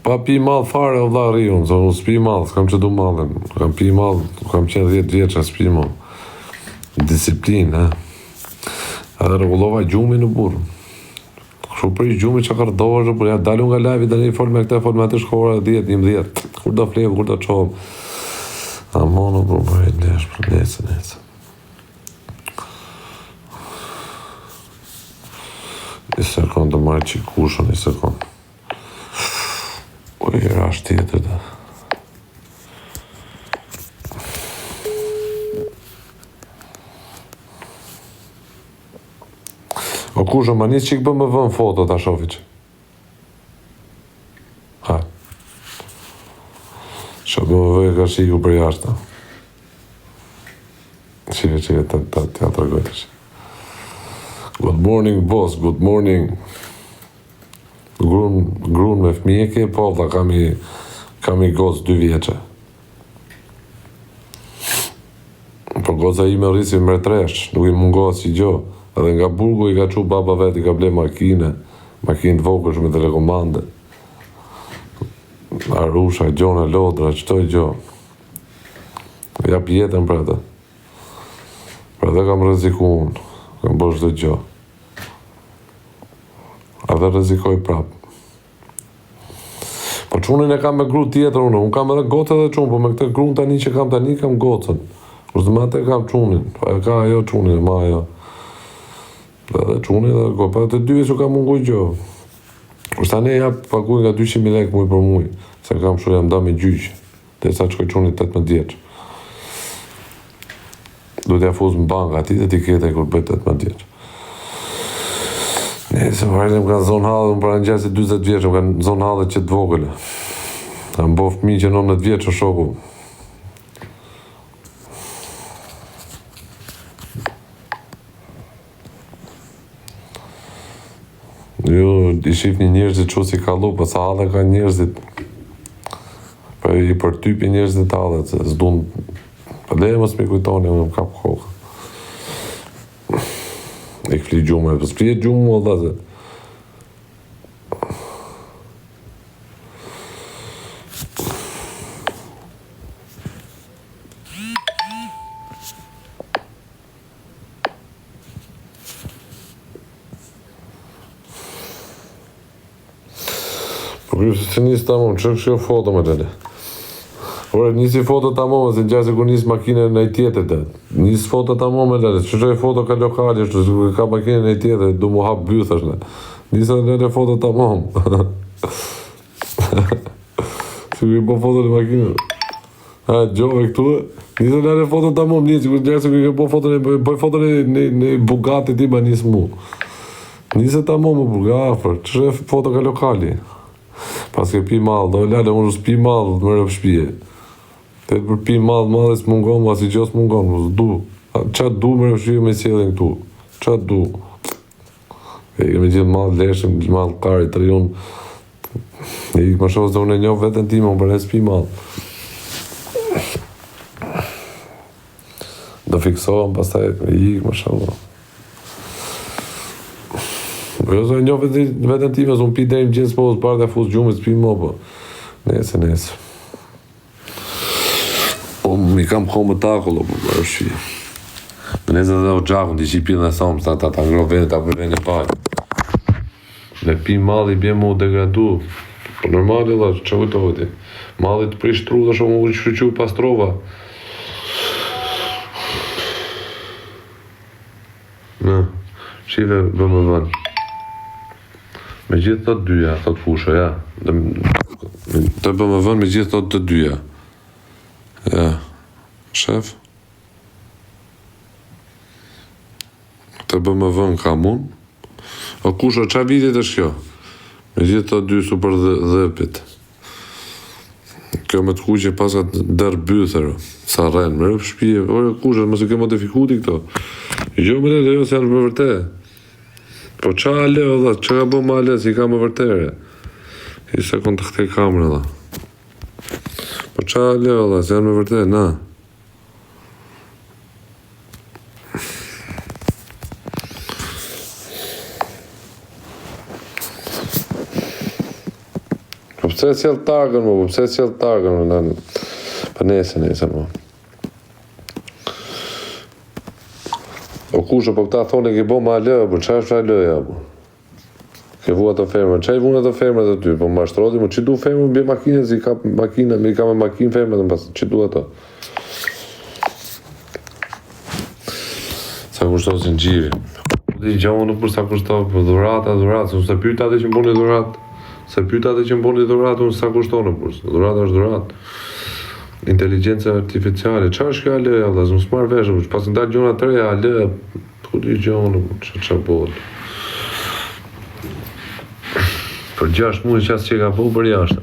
Pa pi malë fare o dha rion, se unë s'pi malë, s'kam që du malën, kam pi malë, kam qenë 10 vjeqa s'pi malë. Disiplinë, he. Edhe regullova gjumi në burë. Kështu për i gjumi që kërdohë, për ja dalu nga live, dhe një fol me këte, fol me atë shkora 10, 11, kur do flevu, kur do qovë. Amono, bro, për e lesh, për nesë. Një sekund të marrë qikushën, një sekund. O, i rash tjetër dhe. O kushë, ma njës që i më vën foto të shofi që. Ha. Që më vëjë ka shiku për jashtë. Qire, të tregoj të shi. Good morning, boss, good morning. Grun me fëmije ke, po, dha kam i gocë 2 vjeqe. Po goca i me rrisi më retresh, nuk i mungohet si gjo. Edhe nga burgu i ka qu baba vet, i ka ble makinë të vogësh me telekomande. Arusha, gjona, lodra, qëto i gjo. Ja pjetën për atë. Për atë kam rreziku unë, kam bërë çdo gjo. Atë rrezikoj prapë. Po qunin e kam me gru tjetër unë kam edhe gocë edhe qunë, po me këtë grun tani që kam tani, kam gocën. Kurse me atë kam qunin, e ka ajo qunin, ma ajo. Dhe qunin dhe ko, pa të dyve që ka mungu i gjo. Kurse tani ja paguj nga 200.000 lek muj për muj, se kam shurë jam da me gjyqë, dhe sa që koj qunin 18 vjeqë. Du t'ja fuz në banka, ati dhe tikete kur bëjt 18 vjeqë. Se varlem ka zonë halë, unë pra në gjasi 20 vjeqë, ka në zonë halë që të vogële. Ka më bo fëmi që 19 vjeqë o shoku. Jo, I shif një njerëzit që si kalu, për sa halë ka njerëzit. Për I përtypi njerëzit halët, se s'dun... Për leje mos mi kujtoni, unë më kap kohë. E këfli gjumë, për s'pri e gjumë më dhe se... Kërë se njësë ta mëmë, që kështë foto me tële? Ore, njësi foto ta mëmë, se njëse ku njësë makine në I tjetër të. Njësë foto ta mëmë, lele, që që foto ka lokali, që ka makine në I tjetër, du mu hapë bythësh, ne. Njëse lele foto ta mëmë. Si ku I po foto në makine. Ha, gjove këtu, njëse lele foto ta mëmë, njëse ku I po foto në Bugatti ti ba njësë mu. Njëse ta mëmë, burgafër, që që foto ka lokali. Pas ke pi malë, do lale, unë s'pi malë, më rëpë shpije. Të për pi malë, malë s'më ngonë, as I gjosë më ngonë, s'du. Qatë du më rëpë shpije me sjedhin këtu. Qatë du. E kemi gjithë malë leshëm, malë kari, të rjonë. E ikë më shosë dhe unë e njohë vetën time, unë për e s'pi malë. Do fiksohëm, pas taj e ikë më shosë. Jo se njohë vetën time, unë pi deri më gjithë s'po, s'parë dhe fusë gjumës, s'pi mo, po. Nese. Po, mi kam kohë më takullo, po, bërë shqie. Më nese dhe o gjakun, t'i pi dhe thomë, ta ngro vete, ta për vene pajë. Me pi malli, bje mu degradu. Po, normali, la, që kujtojti. Malli të prishtru dhe shumë u shqyqu pastrova. Në, shive bë më vënë. Me gjithë të dyja, thot fusha, ja. Të bë më vënë me gjithë të dyja. Ja. Shef? Të bë më vënë ka mund. O kusha, qa vitit është kjo? Me gjithë të dy super dhepit. Kjo me të kuqe pasat dërë bythër. Sa rrenë, me rëpë shpije. Ore kusha, mësë ke modifikuti këto. Jo me le, jo se janë më vërte. Po qa ale o dhe, që ka bo ma ale, si ka më vërtere? I sekund të këtej kamërë dhe. Po qa ale o dhe, si janë më vërtere, na. Po pëse s'jel targën, po pëse s'jel targën, po nese, mo. O kushe, po këta thone ke bo ma lë, po qa është a lëja, po? Ke vu ato fermër, qa I vu ato fermër të ty, po ma shtroti, po që du fermër bje makine, si ka makine, mi ka me makinë fermër të më pasë, që du ato? Sa kushtosin gjiri. Di gjohë nuk për sa kushtohë, po dhurata, unë se pyta atë që më boni dhurat, unë sa kushtohë për, dhurat është dhurat. Inteligencia artificiale, qa është kjo ale, Allah, zë më s'marrë veshë, pas në dalë gjona të reja, ale, ku di gjonë, që bolë. Për 6 muaj qasë që ka po për jashtë.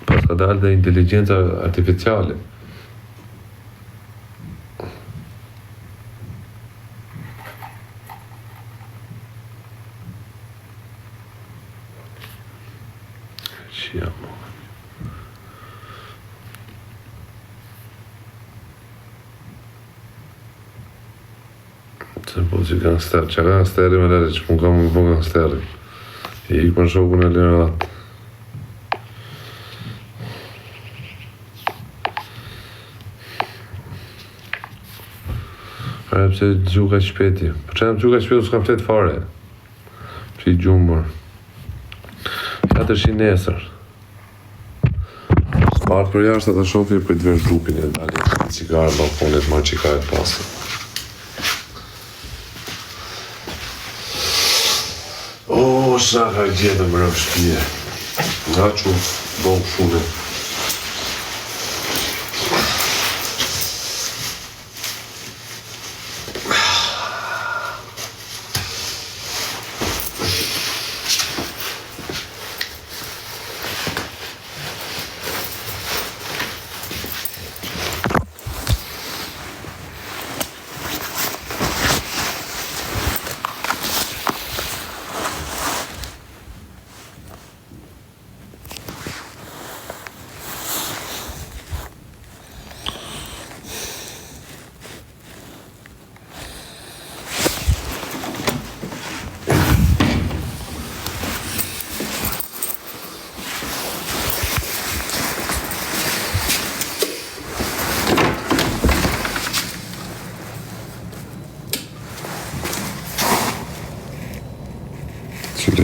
Pas ka dalë dhe inteligencia artificiale. Qia, mo. Se po që gangster, që gangsteri me lere, që pun kam më po gangsteri. I ikë për shokun e lere atë. Are pëse gjuka shpeti. Po që jam gjuka shpeti, s'kam flet fare. Që I gjumër. Atë është I nesër. S'partë për jashtë atë shofi për të verë grupin e dalë. Cigarë, balkonet, marë qikaret pasë. O, shna ka gjithë më rëpë shpije. Nga që do shumë.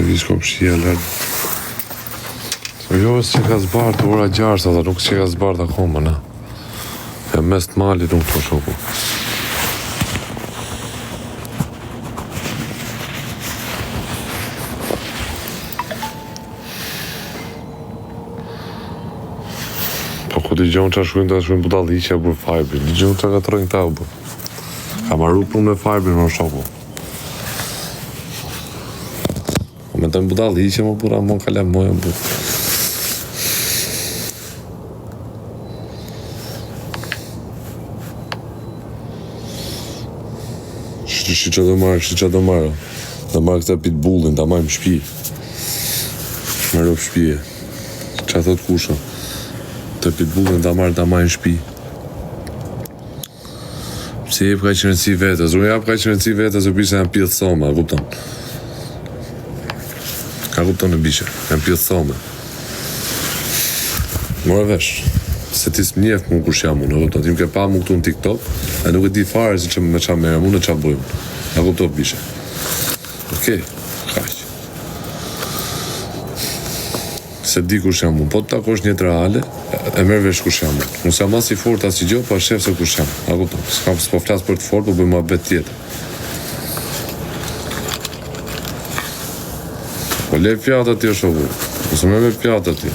vish kom shia larg. Jo, s'e ka zbart ora 6, ata nuk s'e ka zbart akoma, na. E mes të malit nuk të shoku. Po ku t'i gjonë qa shkujnë budalliqja për fajbrin, t'i gjonë qa ka të rëjnë ta u bë. Ka marru punë me fajbrin më shoku. Me të më budalliqja më bura më ka lemojë më bura. Shi që do marrë. Do marrë këta pitbullin, ta marrë më shpi. Marrë për shpije. Qa thot kusha? Të pitbullin ta marrë në shpi. Pse jep ka që rëndësi vetës? Unë jap ka që rëndësi vetës e bisha janë pjithë thome, kupton? Ka kupton në bisha, janë pjithë thome. More vesh. Se ti s'mjef mu kush jam unë, kupton? Ti më ke pa mu këtu në TikTok, e nuk e di fare se që me qa merem unë e qa bëjmë. A kupton bisha. Okej, kaq. Se di kush jam unë, po të takosh një të reale, e merr vesh kush jam unë. Unë s'jam as i fort as i gjo, po e shef se kush jam. A kupton? S'po flas për të fort, po bëjmë abet tjetër. Po le pjatat ti o shoku. Ose me pjatat ti.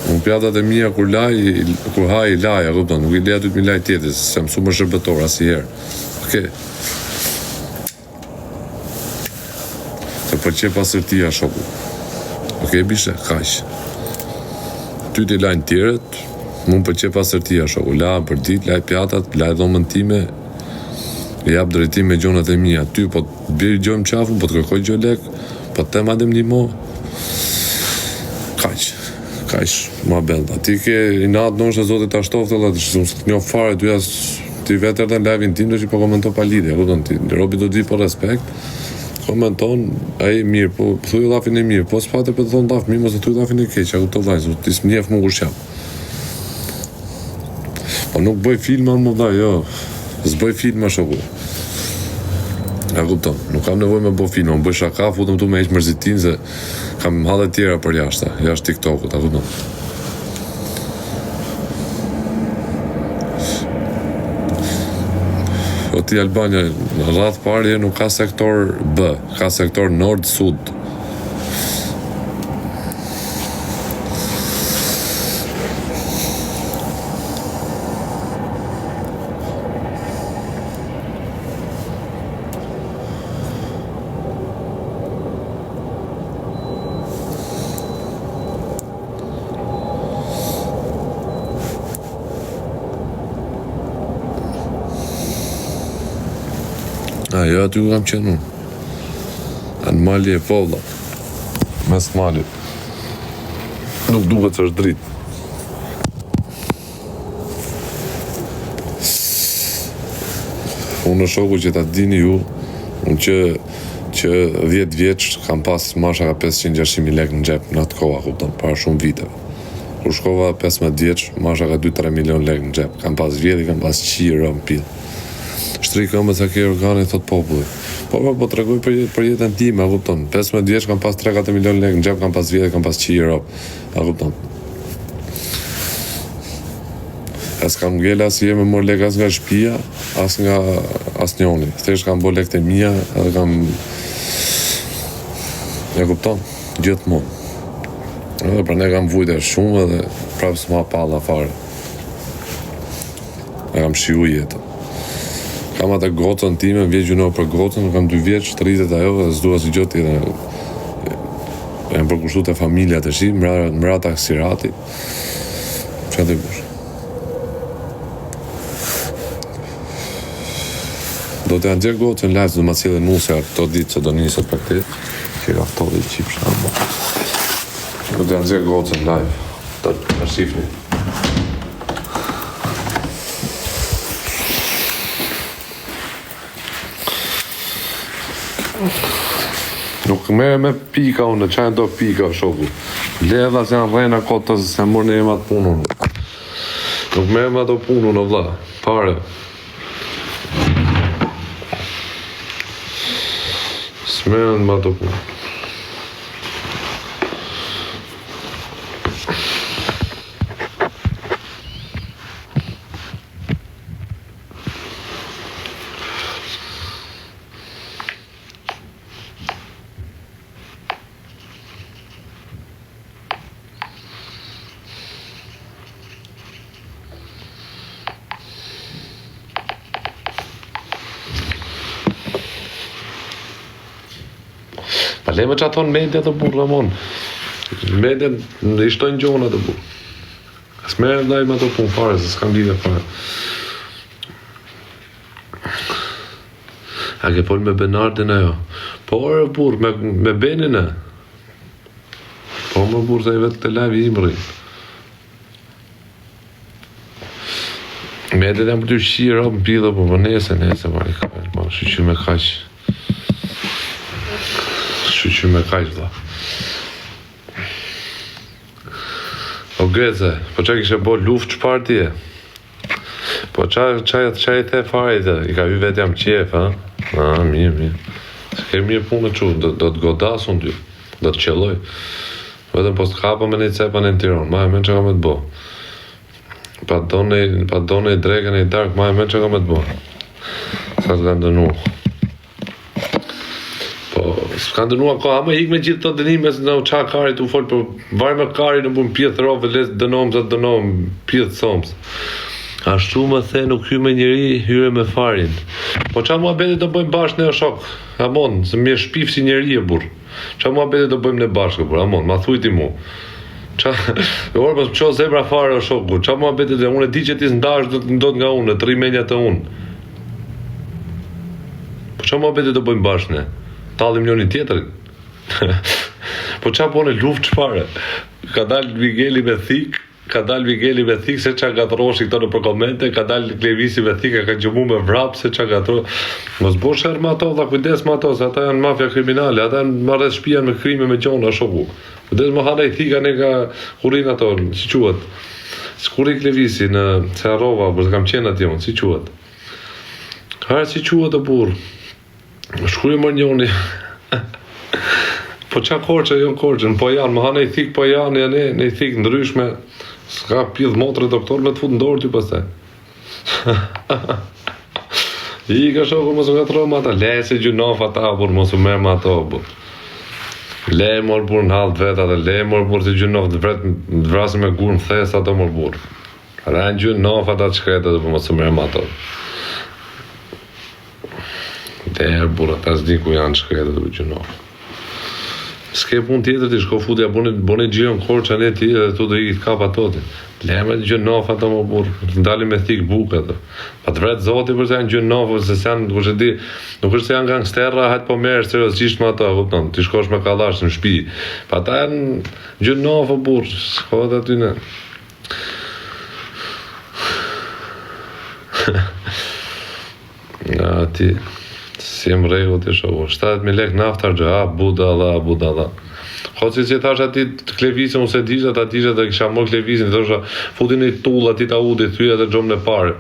Unë pjatat e mija kur haj i laj, a kupton? Nuk i leja ty t'mi laj tjetër, se mësu më shërbetor asnjëherë. Okej. Të përqe pasërtia shoku. Okej, bishe, kaq. Ty t'i lajnë tjeret, mu më përqe pasërtia shoku. Lajnë për dit, laj pjatat, laj dhomën time, jap drejtim me gjonat e mija. Ty po të bjerë gjojmë qafun, po të kërkoj gjo lek, po të tema dhe m'nimo. Kaq, ma belda. Ti ke i natë nështë e zotit ashtoftë, dhe që s'u njoh fare, ti vetër dhe në live-in tim dhe që po komenton pa lidhje, robi do di po respekt, komenton, ai mirë, po thuj dhafin e mirë, po s'pate për të thonë dhaf mirë, mos e thuj dhafin e keq, a kupto vllaj, ti s'mjef mu kush jam. Po nuk bëj filma më vllaj, jo, s'bëj filma shoku. A kupton, nuk kam nevojë me bo filma, më bëj shaka, futëm tu me heq mërzitin, se kam hallet tjera për jashtë TikTokut, a kupton. O ti Albania, në rrath parje nuk ka sektor B, ka sektor nord-sud. Jo, aty ku kam qenë unë. Anë mali e povla. Mes mali. Nuk duhet që është dritë. Unë në shoku që ta dini ju, unë që 10 vjeç kam pas masha ka 500-600.000 lek në gjep në atë koha, kupton, para shumë viteve. Kur shkova 15 vjeç, masha ka 2-3 milion lek në gjep. Kam pas vjeti, kam pas qiro në pillë. Shtri këmbët sa ke organe, thot populli. Po të regoj për jetën time, a kupton. 15 vjeç kam pas 3-4 milion lek në gjep, kam pas vjetë, kam pas qiro, a kupton. E s'kam ngella si jemi mor lek as nga shpia, as nga asnjoni. Thjesht kam bo lek të mija, edhe kam... E kupton, gjithmonë. Edhe për ne kam vujtë shumë edhe prapë s'ma palla fare. E kam shiu jetën. Kam atë gocën time, vjetë gjunohë për gocën, kam 2 vjeç, të rritet ajo dhe s'dua si gjotë tjetër. Jam përkushtu të familja të shi, mra taksirati. Qa të bush? Do të janë gjë gocën live, do ma cilë nusja këto ditë që do njësët për këtë, që ka fëtolli i qip shamba. Do të janë gjë gocën live, të shifni. Nuk mere me pika unë, qajnë do pika shoku. Ledha se janë rejna kota se se mërë në ema të punun. Nuk mere me ato punun o vla, pare. S'mere me ato punun. Pa leme që a thonë media të burë, Ramon. Media i shtojnë gjona të burë. S'merë ndaj me të punë fare, se s'kam lidhe fare. A ke folë me Benardin ajo? Po, orë burë, me Benin e. Po, më burë, se i vetë të lavi imri. Media jam për të shqirë, rapë në pidho, po nese, mari kajlë, ma, shqyqy me kaq. Shqyqy me kaq, vla. O Grece, po qa kishe bo luft çfarë ti e? Po qa i the fare të, i ka hy vetë jam qef, ha? Mirë. Se ke mirë punë që, do të godasun ty, do të qelloj. Vetëm post kapa me një cepa në Tiranë, ma e men që ka me të bo. Pa done i dregën e i dark, ma e men që ka me të bo. Sa të kanë dënu. S'kan dënua ka, ama ik me gjithë të dënime se në qa karit u folë, për varë me karit në bu më pjethë rove, les dënomë sa dënomë, pjethë somës. Ashtu më the nuk hy me njeri, hyre me farin. Po qa mua bete të bëjmë bashkë në shok, amon, se më shpif si njeri e burë. Qa mua bete të bëjmë në bashkë, burë, amon, ma thujti mu. Qa, orë më qo zebra fare o shok, burë, qa mua bete të, unë e di që ti s'ndash do të nga unë, të rimenja të unë. Po qa mua bete të bëjmë bashkë ne? Tallim njëri tjetërin. Po qa po në luft çfarë? Ka dalë Vigeli me thik, se qa gatroshi këto në për komente, ka dalë Klevisi me thik, ka gjumu me vrap, se qa gatroshi. Mos bo shërë ma to, dha kujdes ma to, se ata janë mafja kriminale, ata janë marrë shpia me krime me gjona, shoku. Kujdes më hana i thika ne ka kurin ato, si quat. Skuri Klevisi në Cerova, për të kam qenë ati unë, si quat. Harë si quat të burë. Shkruj më njoni. Po qa korqe, jo korqe, në po janë, më hanë i thik po janë, janë në i thik ndryshme, s'ka pidh motre doktor me të fut ndorë ty pastaj. I ka shoku mos u gatro ma ta, le se gjunof ata, por mos u merë ma ato, por. Le mor bur në halë vetë atë, le mor bur si gjunof, të vrasë me gurë më thes ato mor bur. Rënë gjunof ata të shkretet, por mos u merë ma ato. Derë burë, ata s'di ku janë shkretet u gjunof. S'ke pun tjetër ti shko futja, boni gjirën korqa ne ti dhe tu do i kap ato ti. Leme të gjunof ato më burë, ndali me thik buk ato. Pa të vretë zoti përse janë gjunof, se janë, kush e di, nuk është se janë gangsterra, hajtë po merë seriosisht me ato, kupton, ti shkosh me kallash në shtëpi. Pa ta janë gjunof o burë, shkot aty në. Nga ti, si më regu të shohu, 7.000 lek naftar gjë, budala. Hoci që thash ati të Klevisin, unë se disha, ta disha dhe kisha mërë Klevisin, të thosha, futin i tull ati ta udi, thyja dhe gjomë në pare.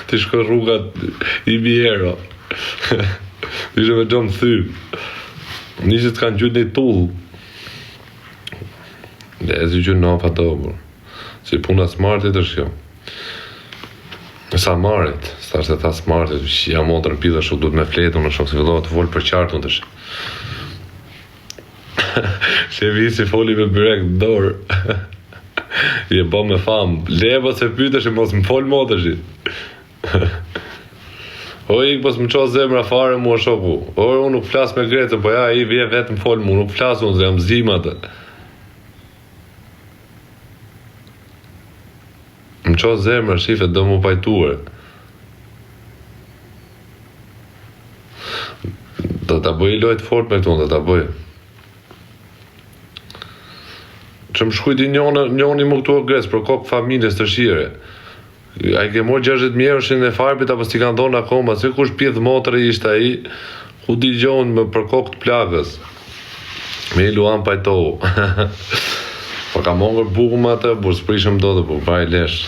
Ti shko rrugat i bjero. Ishe me gjomë thyr. Nisht kanë gjyt një tull. Dhe e si gjyt në ofa të obër. Si puna smartit është kjo. Sa marit, s'tash se tha smartit, që jam motrën pidha shok, du të me fletu në shok, se fillohet të folë për qartën të shë. Klevisi foli me byrek në dorë. I e bo me famë. Leva se pytesh e mos më folë motëshit. O ik pos më qo zemra fare mua shoku. O unë nuk flas me Grecën, po ja i vje vetë më folë mu, nuk flas unë, se jam zima të. Më qo zemra, shifet, do mu pajtuar. Do t'a bëj lojt fort me këtu, do t'a bëj. Që më shkujti njoni më këtu o Grecë, për kokë familjes të shire. A i ke morë 60.000 euroshin e farbit, apo s'ti kanë donë akoma, se kush pjedh motër ishte a i, ku di gjonë më për kokë të plagës. Me i luan pajtohu. Po ka mongër buku më atë, burë s'prishëm do të buku, pa i lesh.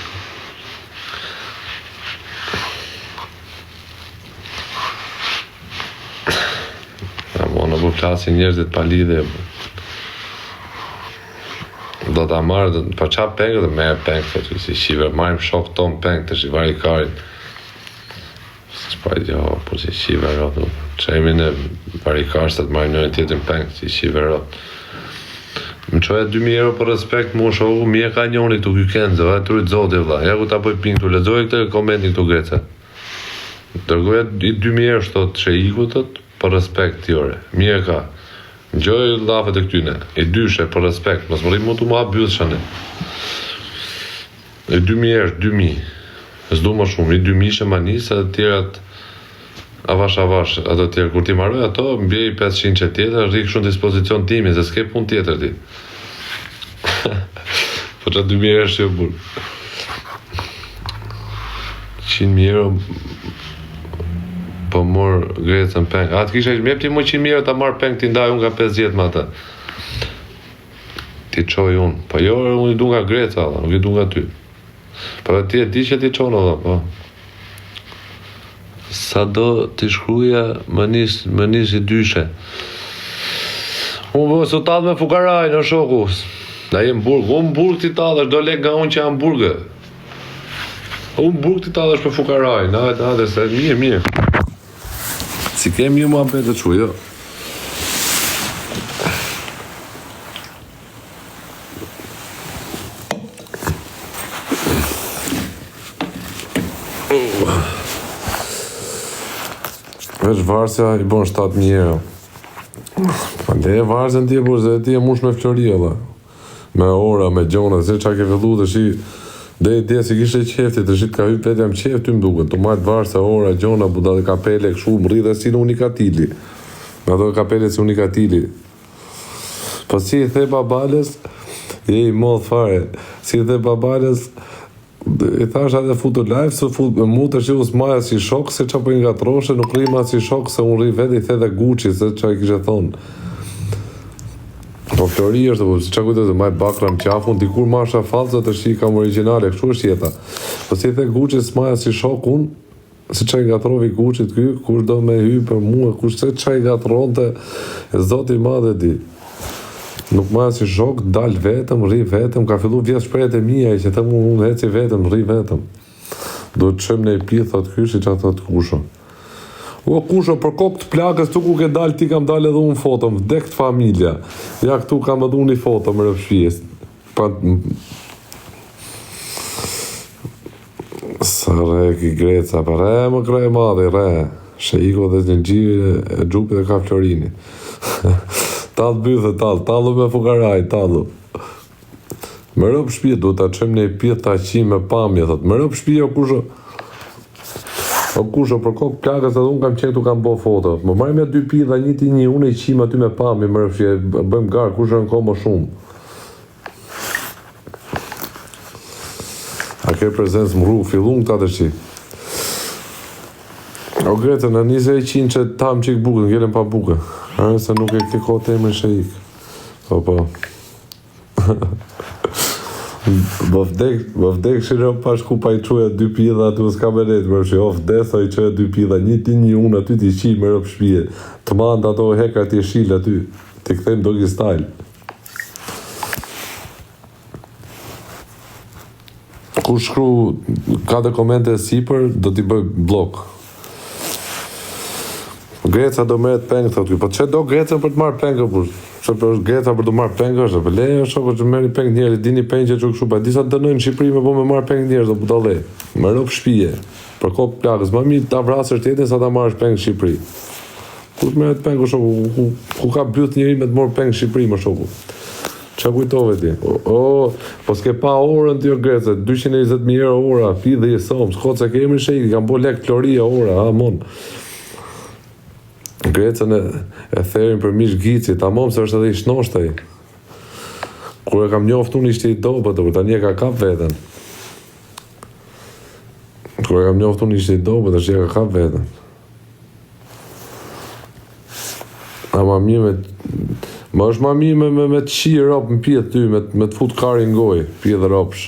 Në bu flasin njerëzit pa lidhe. Do t'a marrë, pa qa pengë dhe merë pengë, si shiver, marrim shok ton pengë, të shivari karin. S'pajt jo, por si shiver rot, që emi në varikarës të marrim njëri tjetën pengë, si shiver rot. Më qoja 2.000 euro për respekt, mu shoku, mi e ka njoni këtu kykenze, e të rritë zote vla, ja ku ta poj ping këtu, lezoj këtë komentin këtu Greca. Dërgoja i 2.000 euro shtot që i ku tët, për respekt tjore. Mirë ka. Ngjoj llafet e këtyne. E dyshe për respekt, mos më rri mund të më hap byllshane. E 2000 është 2000. S'du më shumë, i 2000 ishe manisë, edhe tjerat avash, ato tjerë, kur ti marroj ato, mbjej 500 që tjetër, rri kështu në dispozicion timi, se s'ke pun tjetër ti. Po që 2000 është jo burë. 100.000 euro po mor Grecën peng. A të kisha më jep ti më 100.000 euro ta marr peng ti ndaj unë nga 50 me atë. Ti çoj unë. Po jo, unë i du nga Greca, nuk i du nga ty. Po ti e di që ti çon valla, po. Sa do ti shkruaja më nis i dyshe. Unë vë sot tallë me fukaraj në shoku. Da jem burg, unë burg ti tallësh, do lek nga unë që jam burgë. Unë burg ti tallësh për fukaraj, na, se mirë. Si kemi ju muhabet të që, jo. Veç varsja i bon 7.000 euro. Pa le varsën ti e burë, se ti e mush me flori, alla. Me ora, me gjona, se qa ke fillu të shi... Dhe i tje si kishe qefti, të shit ka hyp vetë jam qeft ty mduke, të majtë varsë, ora, gjona, buda dhe kapele, këshu, më rridhe si në unikatili. Me ato kapele si unikatili. Po si i the babales, je i modh fare, si i the babales, i thash atë futu live, se fut me mu të shi usmaja si shok, se qa po i nga troshe, nuk rima si shok, se unë rri vetë i the dhe Gucci, se qa i kishe thonë. Po flori është, si qa kujtë të majtë bakra më qafun, dikur masha falca të shi kam originale, kështu është jeta. Po si the Gucci s'maja si shok unë, si qa i gatrovi Gucci të ky, kush do me hy për mua, kush se qa i gatron të e zoti madhe di. Nuk maja si shok, dal vetëm, rri vetëm, ka fillu vjetë shprejt e mija, i që të mund heci vetëm, rri vetëm. Do të qëm në i pithë, thot ky, si qa thot kusho. O kusho, për kokë të plakës, tu ku ke dalë, ti kam dalë edhe unë foto, më vdekt familja. Ja këtu kam edhe unë i foto më rëpshjes. Sa re ki Greca, pa re më krej madhe, re. Sheiko dhe një gjirë e gjupit e ka Florini. Talë bythë, talë me fukaraj, talë. Më rëp shpje, du ta qëm në i pjetë ta qi me pamje, thot. Më rëp shpje, o kusho. O kusho, për kokë plakës edhe unë kam qenë tu kam bo foto. Më marrë me 2 pidha, një ti një, unë i qim aty me pami, më rëfje, bëjmë garë, kusho në ko më shumë. A ke prezencë më rru, fillun këta të qi. O Grete, në njëse i qinë që tam qik buke, në gjelen pa buke. Se nuk e ke kohë temën shë ikë. Po. Më vdek shiro pa shku pa i quja 2 pidha aty s'ka me rejtë, më shio vdesa i quja 2 pidha, një ti një unë aty ti qi me rëp shpije, të mandë ato heka ti shil aty, ti këthejmë Doggy Style. Kur shkru ka dhe komente sipër, do t'i bëj blok. Greca do meret pengë, thot kjo, po që do Greca për të marrë pengë, për që për është Greca për të marrë pengë, është, për leje është shoko që meri pengë njerë, dini pengë që këshu, pa disa dënojnë Shqipëri me po me marrë pengë njerë, do për të le, me rëp shpije, për kokë plakës, ma mi ta vrasër tjetin sa ta marrësh pengë Shqipëri. Kur të meret pengë, shoku, ku ka byth njëri me të morë pengë Shqipëri, më shoku. Qa kujtove ti? Po s'ke pa orën ti o Greca, 220.000 euro ora, pidhe i somë, s'kot se ke emri shejti, kam bo lek kloria ora, mon. Grecën e therin për mish Gici, ta mom se është edhe i shnoshtaj. Kur e kam njoftu unë ishte i dobët, kur tani e ka kap veten. Kur e kam njoftu unë ishte i dobët, është e ka kap veten. Ama mi me... Ma është ma mi me të qi ropë në pjetë ty, me të fut kari në goj, pjetë dhe ropsh.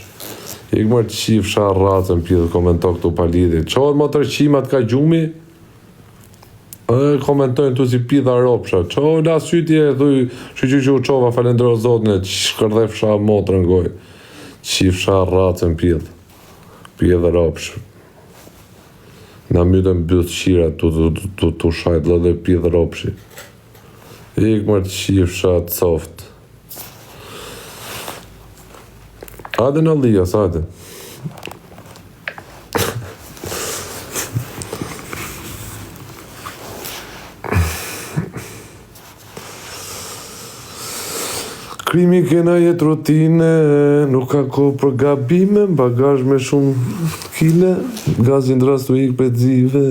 Ik mërë të qi fsha racën, pjetë komento këtu palidit. Qohët më tërqimat ka gjumi, komentojnë tu si pidha ropsha. Qohë la sytje, thuj, që u qova falendro zotën e shkërdhe fsha motrë në goj. Qi fsha racën pjetë, pjetë dhe ropsh. Na mytën bëth qira tu shajt lëdhe pjetë ropshi. Ik mërë të qifësha të soft. Ade në lijas, ade. Krimi kena jetë rutine, nuk ka kohë për gabime, bagazh me shumë kile, gazin drastu ik për dzive.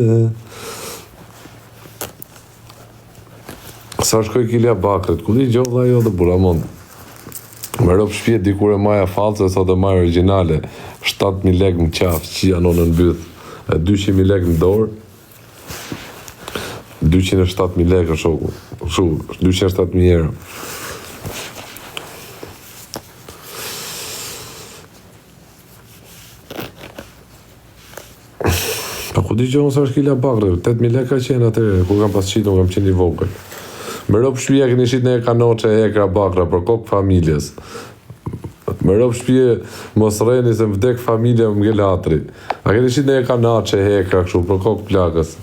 Sa shkoj kilja bakret, ku di gjovë dhe jo dhe buramon. Me rëpë shpjet dikur e maja false, sa dhe maja originale, 7.000 lek në qafë, që janë në byth, 200.000 lek në dorë, 207.000 lek në shoku, 207.000 euro. Pa ku di gjohën sa është kilja bakre, 8.000 lek ka qenë atëre, kur kam pas qitë, kam qenë i vogël. Me rëpë shpje këni shqit në e kanoqe e ekra bakra për kokë familjes. Me rëpë shpje mos reni se më vdek familja më ngelatri. A këni shqit në e kanoqe e ekra këshu për kokë plakës.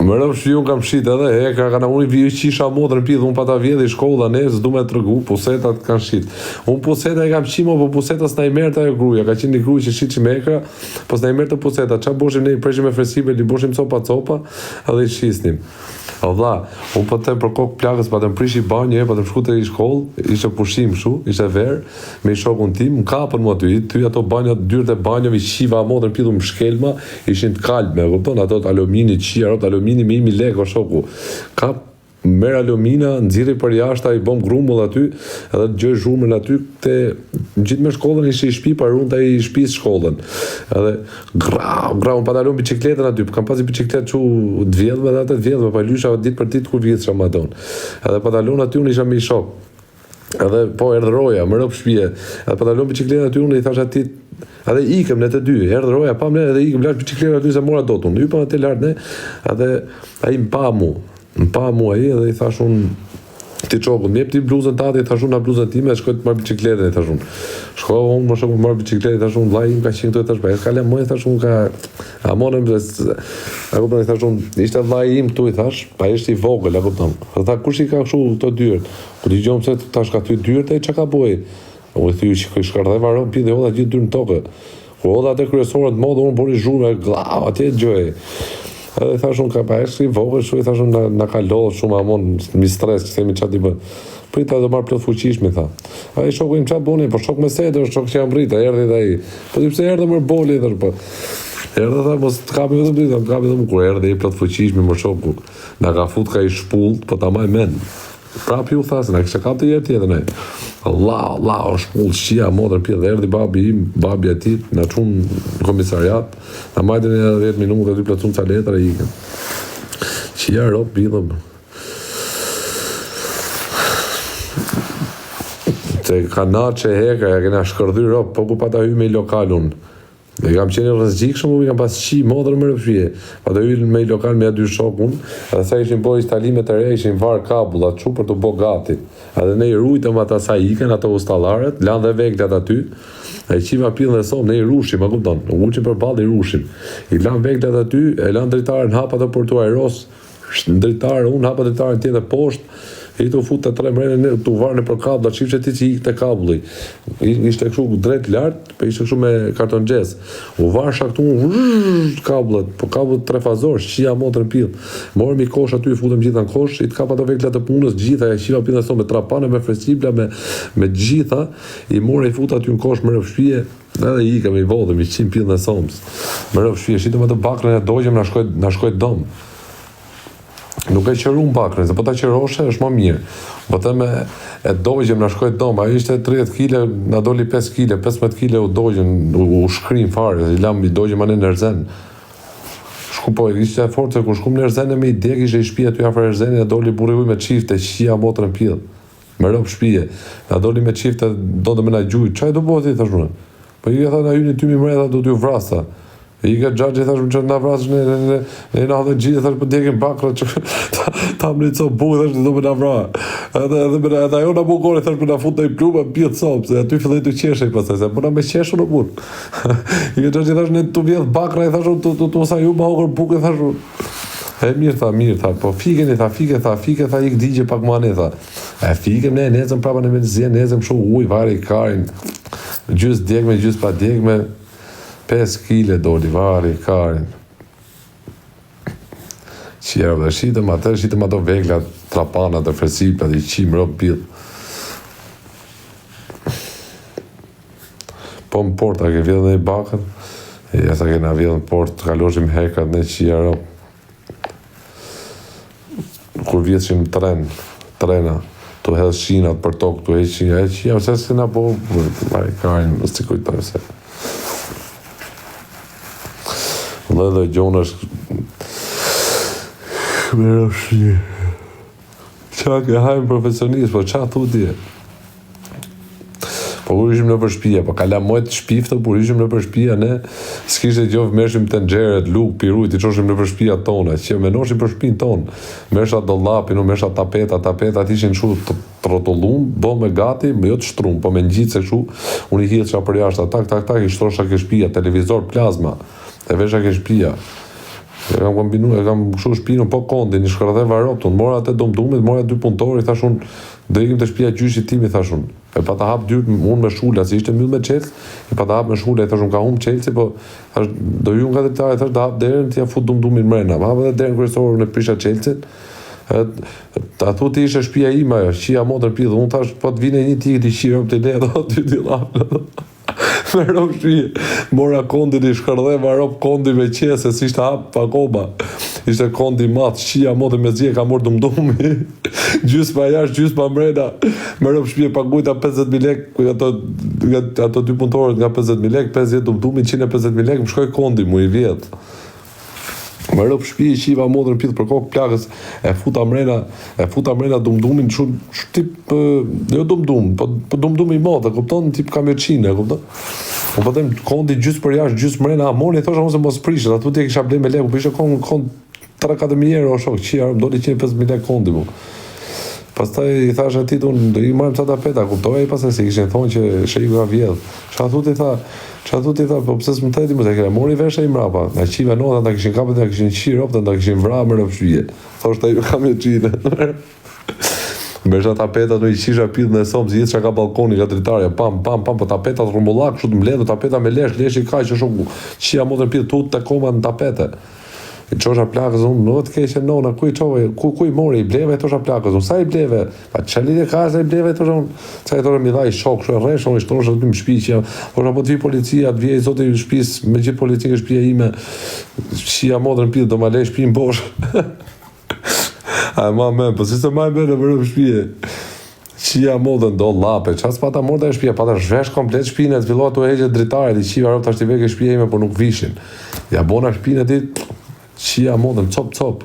Me rëpë shpje unë kam shqit edhe e ekra kana unë i vijë qisha modrën pidhë, unë pa ta vjedhe i shkolla ne, s'du me të rëgu, pusetat kanë shqit. Unë puseta i kam qimo, po pusetas na i merta e gruja, ka qenë një gruj që shqit që me ekra, po s'na i merta puseta, qa boshim ne i preshim e fresive, li boshim copa edhe i shqisnim. O vla, unë po të për kokë plakës, pa të më prish i banjë, pa të më shkute i shkollë, ishte pushim shu, ishte verë, me i shokun tim, më kapën mua ty ato banjët, dyrët e banjëve, i qiva modrën pidhu më shkelma, ishin të kalme, kupton, ato të alumini, qia, alumini me 1.000 lekë o shoku. Kap merë alumina, nëziri për jashta, i bom grumull aty, edhe të gjoj zhurmën aty, gjithë me shkollën ishte i shpi, pa runë të i shpis shkollën. Edhe grau, pa dalon bicikletën aty, kam pas i bicikletë që të vjedhme dhe atë të vjedhme, pa lysha ditë për ditë kur vjetë që ma donë. Edhe pa dalon aty, unë isha me i shok. Edhe po erdhë roja, më rëpë shpije, edhe pa dalon bicikletën aty, unë i thash ati, edhe ikëm në të dy, erdhë roja, pa mne, edhe ikëm lash bicikletën aty, se mora dotun, në ypa në të lartë ne, edhe a i më pa mu aji edhe i thash unë ti qokun, mjep ti bluzën tati, i thash unë na bluzën time, shkoj të marrë bicikletën, i thash unë. Shkoj unë, më shkoj të marrë bicikletën, i thash unë, vlaj im ka qenë këto, i thash pa, e s'ka lem, i thash unë ka, a monëm, a kupton, i thash unë, ishte vlaj im këtu, i thash, pa ishte i vogël, a kupton. Dhe tha, kush i ka këshu këto dyrët? Ku t'i gjom se tash ka ty dyrët e që ka boj? Unë i thuj që shkardhe varon, pide odha gjithë dyrë në tokë. Kur odha atë kryesorët modë, unë bori zhurme, glau, atje gjoj. Edhe i thash unë ka pa eshtë i vogël, shu i thash unë na ka lodhë shumë amon, mi stres, që themi qatë i bë. Prita dhe marrë plot fuqishmi, tha. A i shoku im qatë boni, po shok me sete, shok që jam rrita, erdi dhe i. Po ti pse erdhe mërë boli, thash, po. Erdhe tha, mos të kapi vetëm drita, më kapi dhe më kur erdhe i plot fuqishmi, më shoku. Na ka fut ka i shpullt, po ta maj men. Prap ju thasë, na kështë kap të jetë tjetër, ne. Allah, o shpull, shqia, modrën pjetë, dhe erdi babi im, babi atit, na qunë në komisariat, na majtën e 10 minutë, dhe dy plëcun ca letra, i ikën. Qia ropë, bidhëm. Se ka natë që heka, ja kena shkërdhy ropë, po ku pa ta hy me i lokalun. E kam qenë rëzgjikshëm, u i kam pas qi modrë më rëpshje. Pa të hyllën me i lokal me aty shokun, edhe sa ishin bo instalimet të re, ishin varë kabullat që për të bo gati. Edhe ne i rujtëm ata sa iken, ato ustallaret, lanë dhe veglat aty, e qiva pilën dhe somë, ne i rushim, a kupton, u uqim për balë i rushim. I lanë veglat aty, e lanë dritarën hapa të portu aeros, dritarën, unë hapa dritarën tjetër poshtë, i të fut të tre mrejnë, të varnë për kabla, qip që ti që i të kabli. Ishte këshu drejt lartë, për ishte këshu me karton gjes. U varë shaktu, kablet, po kablet trefazor, shqia motër në pilë. Morëm i kosh aty, i futëm gjitha në kosh, i të kapa të veklat të punës, gjitha, e qiva pilë nëso me trapane, me fresibla, me gjitha, i morë i fut aty në kosh më rëpshpje, edhe i kam i vodëm, i qim pilë në somës. Më rëpshpje, shqitëm atë bakrën e dojgjem, na shkoj dom. Nuk e qëru në bakrën, se po ta qëroshe është më mirë. Po të me e dojgjem në shkojt dom, ajo ishte 30 kile, na doli 5 kile, 15 kile u dojgjem, u shkrim fare, i lam i dojgjem anë në Erzen. Shku po, ishte e fort se kur shkum në Erzen e me i dek, ishe i shpia të jafër Erzen, e doli buri uj me qifte, qia motrën pjellë. Me rëpë shpije, na doli me qifte, do të me na gjuj, qaj do bëhë ti, thashune? Po i tha na hyni ty mi mrejta, do t'ju vrasta. I ka gjagje, thash më që nga vrasë në nga dhe gjithë, thash për djekin bakra që ta më një co bukë, thash do me nga vra. Edhe ajo nga bukore, thash për nga fut në i plumë, pjetë sopë, se aty fillej të qeshe i pasaj, se për nga me qeshu në punë. I ka gjagje, thash në të vjetë bakra, i thash të usa ju ma okër bukë, thash e mirë tha, po fike, tha, i këdigje pak mani, tha. E fikem ne, nezëm prapa në menizien, nezëm shumë uj, vari, karin, gjys djekme, gjys pa djekme, 5 kile doli, vari, karin. Qia dhe shitëm ato vegla, trapanat dhe fresipat, i qimë rëmë pidh. Po më porta ke vjedhë në i bakët, e jasa kena vjedhë në port, kaloshim hekat në qia rëmë. Kur vjetëshim trena, tu hedhë shinat për tokë, tu heqë shinat, e qia, se s'kena po, mare kajnë, më s'i kujtoj se. Dhe gjonë është, mërë shqie. Qa ke hajmë profesionistë, po qa thu tje? Po kur ishim në për shpia, po kala mojtë shpiftë, kur ishim në për shpia, ne s'kishte gjovë mërshim të nxeret, luk, pirujt, i qoshim në për shpia tona, që menoshim për shpin tonë, mërsha dollapin, mërsha tapetat ishin shu të rotullum, bo me gati, me jo të shtrum, po me njitë se shu, unë i hitë qa për jashta, tak, i shtrosha ke shpia, televizor, plazma, e vesha ke shpia. E kam kombinu, e kam shu shpinu po kondin, i shkërë dhe varoptun, mora atë domdumit, mora 2 punëtori, thashun, do ikim të shpia gjyshit timi, thashun. E pa ta hap dyrt unë me shula, si ishte mbyll me qelës, e pa ta hap me shula, e thashun ka humë qelësi, po thash, do ju nga dritare, thash, da hap derën, t'ja fut dumdumin mrena, pa hap edhe derën kërësorë në prisha qelësin, ta thu ti ishe shpia ima, qia motër pidhë, unë thash, po të vine një tikit i qirë, të le, do ty t'i lapë, me rop shpije, mora kondin i shkërdhe, rop kondi me qese, si ishte hap pa koba, ishte kondi matë, qia motër me zje, ka morë dumdumi, gjysë pa jash, gjysë pa mrena, me rop shpije pagujta 50.000 lek, ato 2 punëtorët nga 50.000 lek, 50 dumdumi, 150.000 lek, më shkoj kondi mu i vjetë. Me rëp shpi i qiva modrën pithë për kokë plakës, e futa mrena dumdumin, tip, jo dumdum, po dumdum i modë, kupton, tip kamerqine, kupton? Po pëtëm kondi gjysë për jashtë, gjysë mrena, amoni, thosha mu se mos prishet, atu ti e kisha ble me leku, për ishe kond 3-4.000 euro, shok, qia, doli 150.000 lek kondi mu. Pastaj i thash atit unë, do i marrim ca tapeta, kuptoj, pastaj si kishin thonë që sheku ka vjedh. Qa thu ti tha, po pse s'më theti më se kere, mori vesha i mrapa, nga qiva nota, nda kishin kapet, nda kishin qirë opta, nda kishin vra më rëpshvije. Thosh ta ju kam e qine. Mbesha tapetat në i qisha pidhë në somë, zjetë që ka balkoni, ka dritarja, pam, po tapetat rumbullak, shu të mbledhë, tapeta me lesh i kaj që shoku, qia motër pidhë tut të koma në tapete. I qosha plakës unë, në të keqe nona, ku i mori, i bleve, tosha plakës unë, sa i bleve? Pa që lidhe ka, sa i bleve, tosha unë, sa i tosha mi dha i shok, shu e resh, unë i shtrosha të më shpi që, tosha po të vi policia, të vjej, zote i shpis, me gjithë policia shpia ime, qia modrën pidhë, do ma lej shpi në bosh. A ma men, po si se ma i men e vërëm shpije. Qia modën do lape, qas pata morda e shpia, pata shvesh komplet shpine, të fillohat të heqet dritare, i qiva rëp të ashti veke shpia ime, por nuk vishin. Ja bona shpine ti, qia modën, cop.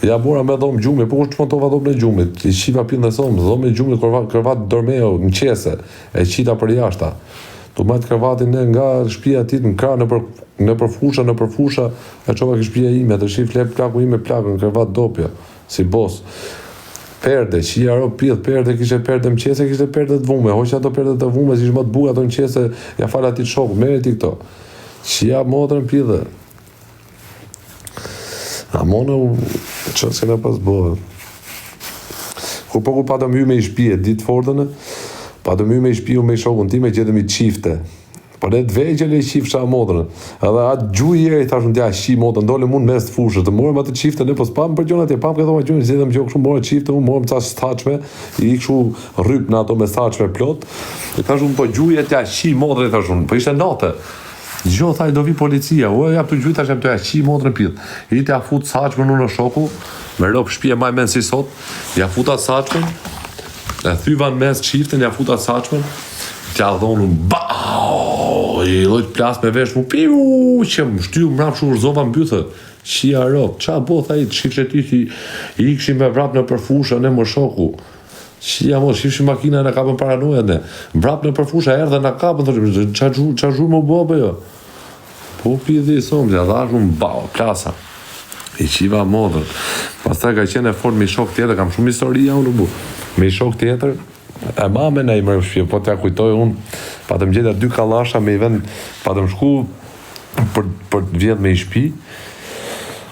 Ja bora me dhomë gjumi, po kush të montova dhomë në gjumit, i qiva pinë dhe somë, dhomë në gjumit, kërvat dormeo, në qese, e qita për jashta. Tu majtë kërvatin nga shpia tit në kra, në përfusha, e qova kë shpia ime, dhe shif lep plaku ime plakën, në kërvat dopja, si bos. Perde, qia ro pidh, perde, kishe perde më qese, kishe perde të vume, hoqë ato perde të vume, si shma të buja ato në qese, ja falë ati të shokë, mere ti këto. Qia modrën pidhe. A mona që s'kena pas bëhe. Kur patëm ju me i shpije, ditë fordëne, patëm ju me i shpiju me i shokën ti me gjedëm i qifte. Por e të vegjel e i qifë qa modrën. Edhe atë gjuj jeri thashën tja shi modrën, dole mund mes të fushët, të morëm atë qifte, ne po s'pam për gjonat e pam këto ma gjujnë, zjedëm gjokë shumë morë qifte, unë morëm ca stachme, i ikshu rryp në ato me stachme plot, e thashën po gjuj e tja shi modrën, thashën, po ishte natë. Gjo, thaj, do vi policia, u e jap të gjujta që e më të e qi modrën pidhë. I të ja fut saqme në shoku, me rëp shpje maj men si sot, ja futa saqme, e thyvan mes qiften, ja futa saqme, t'ja dhonun, bao, i lojt plas me vesh mu, piu, që më shtyu mrap shu rëzova mbythë, qia rëp, qa bo, thaj, shifshe ti që i këshim me vrap në përfusha, ne më shoku. Qia mo, shifshi makina në kapën paranojat ne. Mbrap në përfusha erdhe në kapën, qa zhur më bëbë jo. Po pidhi i somë, ja dhash unë bao, plasa. I qiva modën. Pastaj ka qenë e fort me i shok tjetër, kam shumë historia unë bu. Me i shok tjetër, e mame ne i mërë shpje, po t'ja kujtoj unë, pa të më gjitha 2 kalasha me i vend, pa të më shku për vjetë me i shpi,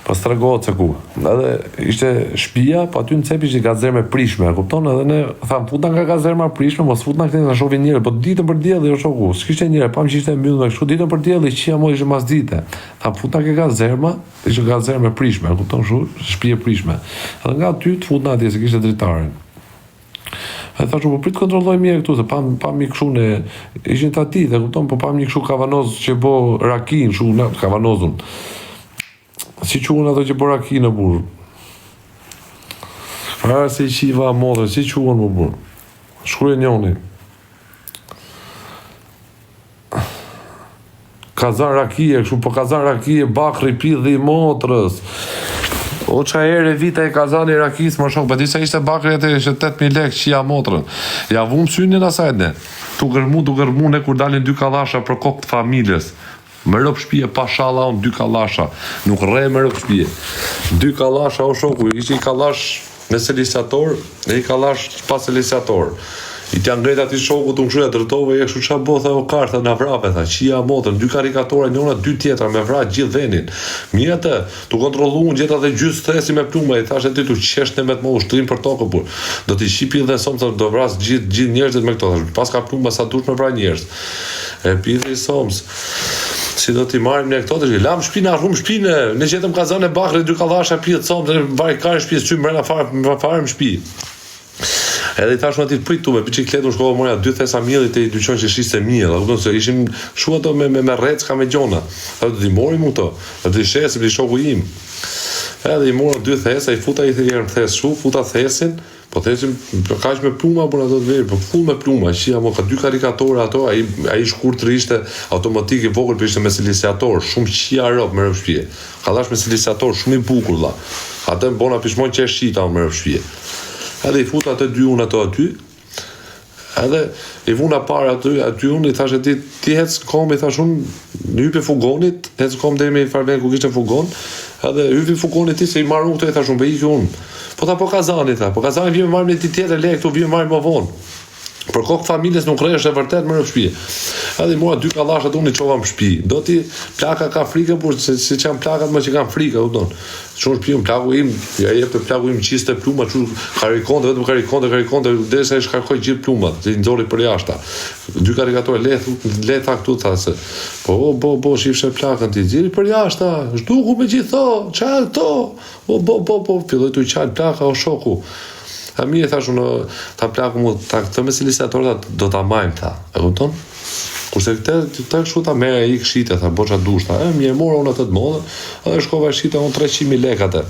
Pas tregohet se ku. Edhe ishte shtëpia, po aty në cep ishte gazerme prishme, e kupton? Edhe ne tham futna nga gazerma prishme, mos futna këtej na shohin njerëz, po ditën për diell jo shoku. S'kishte njerëz, pam që ishte mbyllur me kështu ditën për diell, qia mo ishte mas dite. Tham futna nga gazerma, ishte gazerme prishme, e kupton kështu, shtëpi e prishme. Edhe nga aty të futna atje se kishte dritarin. E thashë, po prit kontrolloj mirë këtu, se pam një këshu në... Ishin të ati, dhe kupton, po pam një këshu kavanoz që bo rakin, shu në kavanozun. Si quen ato që bo rakin në burë. Farë se i qiva modre, si quen më burë. Shkruaj njoni. Kazan rakie, këshu, po kazan rakie, bakri pidhi i motrës. O qa ere vita e kazani rakis më shok, për disa ishte bakri e ishte 8.000 lek që ja motrën. Ja vum synin asajt ne. Tu gërmu ne kur dalin 2 kallasha për kokë të familjes. Më rëp shpije pa shala unë 2 kallasha. Nuk re më rëp shpije. 2 kallasha o shoku, ishte i kallash me seliciator dhe i kallash pa seliciator. I t'ja ngrejt ati shoku të mshuja dërtove e kështu qa bo, tha o karta në vrape, tha, qia motën, 2 karikatore, njona 2 tjetra, me vrat gjithë venin. Mirë të, tu kontrollu unë gjitha dhe gjysë thesi me pluma, i thash e ti tu qeshtë me të më ushtrim për tokë, por do t'i shipi dhe somë të do vras gjithë njerëzit me këto, thash, pas ka pluma sa dush me vra njerëz. E pidhe i somës, si do t'i marim në këto, të lam shpina, rum shpine, ne gjetëm kazane bakre, 2 kallasha pidhe somës, vaj kare shpis, që mrena farë më shpi. Edhe i thash në ati të pritu me bicikletu në shkollë morja 2 thesa miellit e i dyqon që shiste miell, kupton se ishim shua ato me recka me gjona. Edhe do t'i morim u to, do t'i shesim t'i shoku im. Edhe i mora 2 thesa, i futa i thjerën thes shu, futa thesin, po thesim kaq me pluma por ato të veri, po full me pluma, qia mo ka 2 karikatore ato, ai shkurtër ishte automatik i vogël, por ishte me siliciator, shumë qia rop me rrëfshpije. Kallash me siliciator shumë i bukur valla. Atë bona pishmon që e shita me rrëfshpije. Edhe i futa atë 2 unë ato aty, edhe i vuna para aty unë, i thashe ti hec kom, i thash unë, në hypi fugonit, hec kom dhe me i farven ku kishte fugon, edhe hypi fugonit ti se i marrë unë këto, i thash unë, be iki unë. Po ta po kazani, po kazani vime marrë me ti tjetër lek, tu vime marrë më vonë. Për kokë familjes nuk rejsh e vërtet më në shpije. Edhe i mora 2 kallashat unë i qova më shpi. Do ti plaka ka frike, por se që janë plakat më që kanë frike, u donë. Shumë shpi unë plaku im, ja jep të plaku im qiste pluma, që karikonte, vetëm karikonte, dhe se e shkarkoj gjithë plumat, që i nxori për jashta. 2 karikatore, letha këtu, tha se, po, shifshe plakën ti, ziri për jashta, shduku me gjitho, qalë to, po, filloj të i qalë plaka o shoku. A mi e thash unë, ta plaku mu, këtë me siliciator do ta majmë, tha, e kupton? Kurse këtë kështu ta mere i këshite, tha, boqa dush, tha, mi e mora unë atë të modë, edhe shkova e shita unë 300.000 lek atë.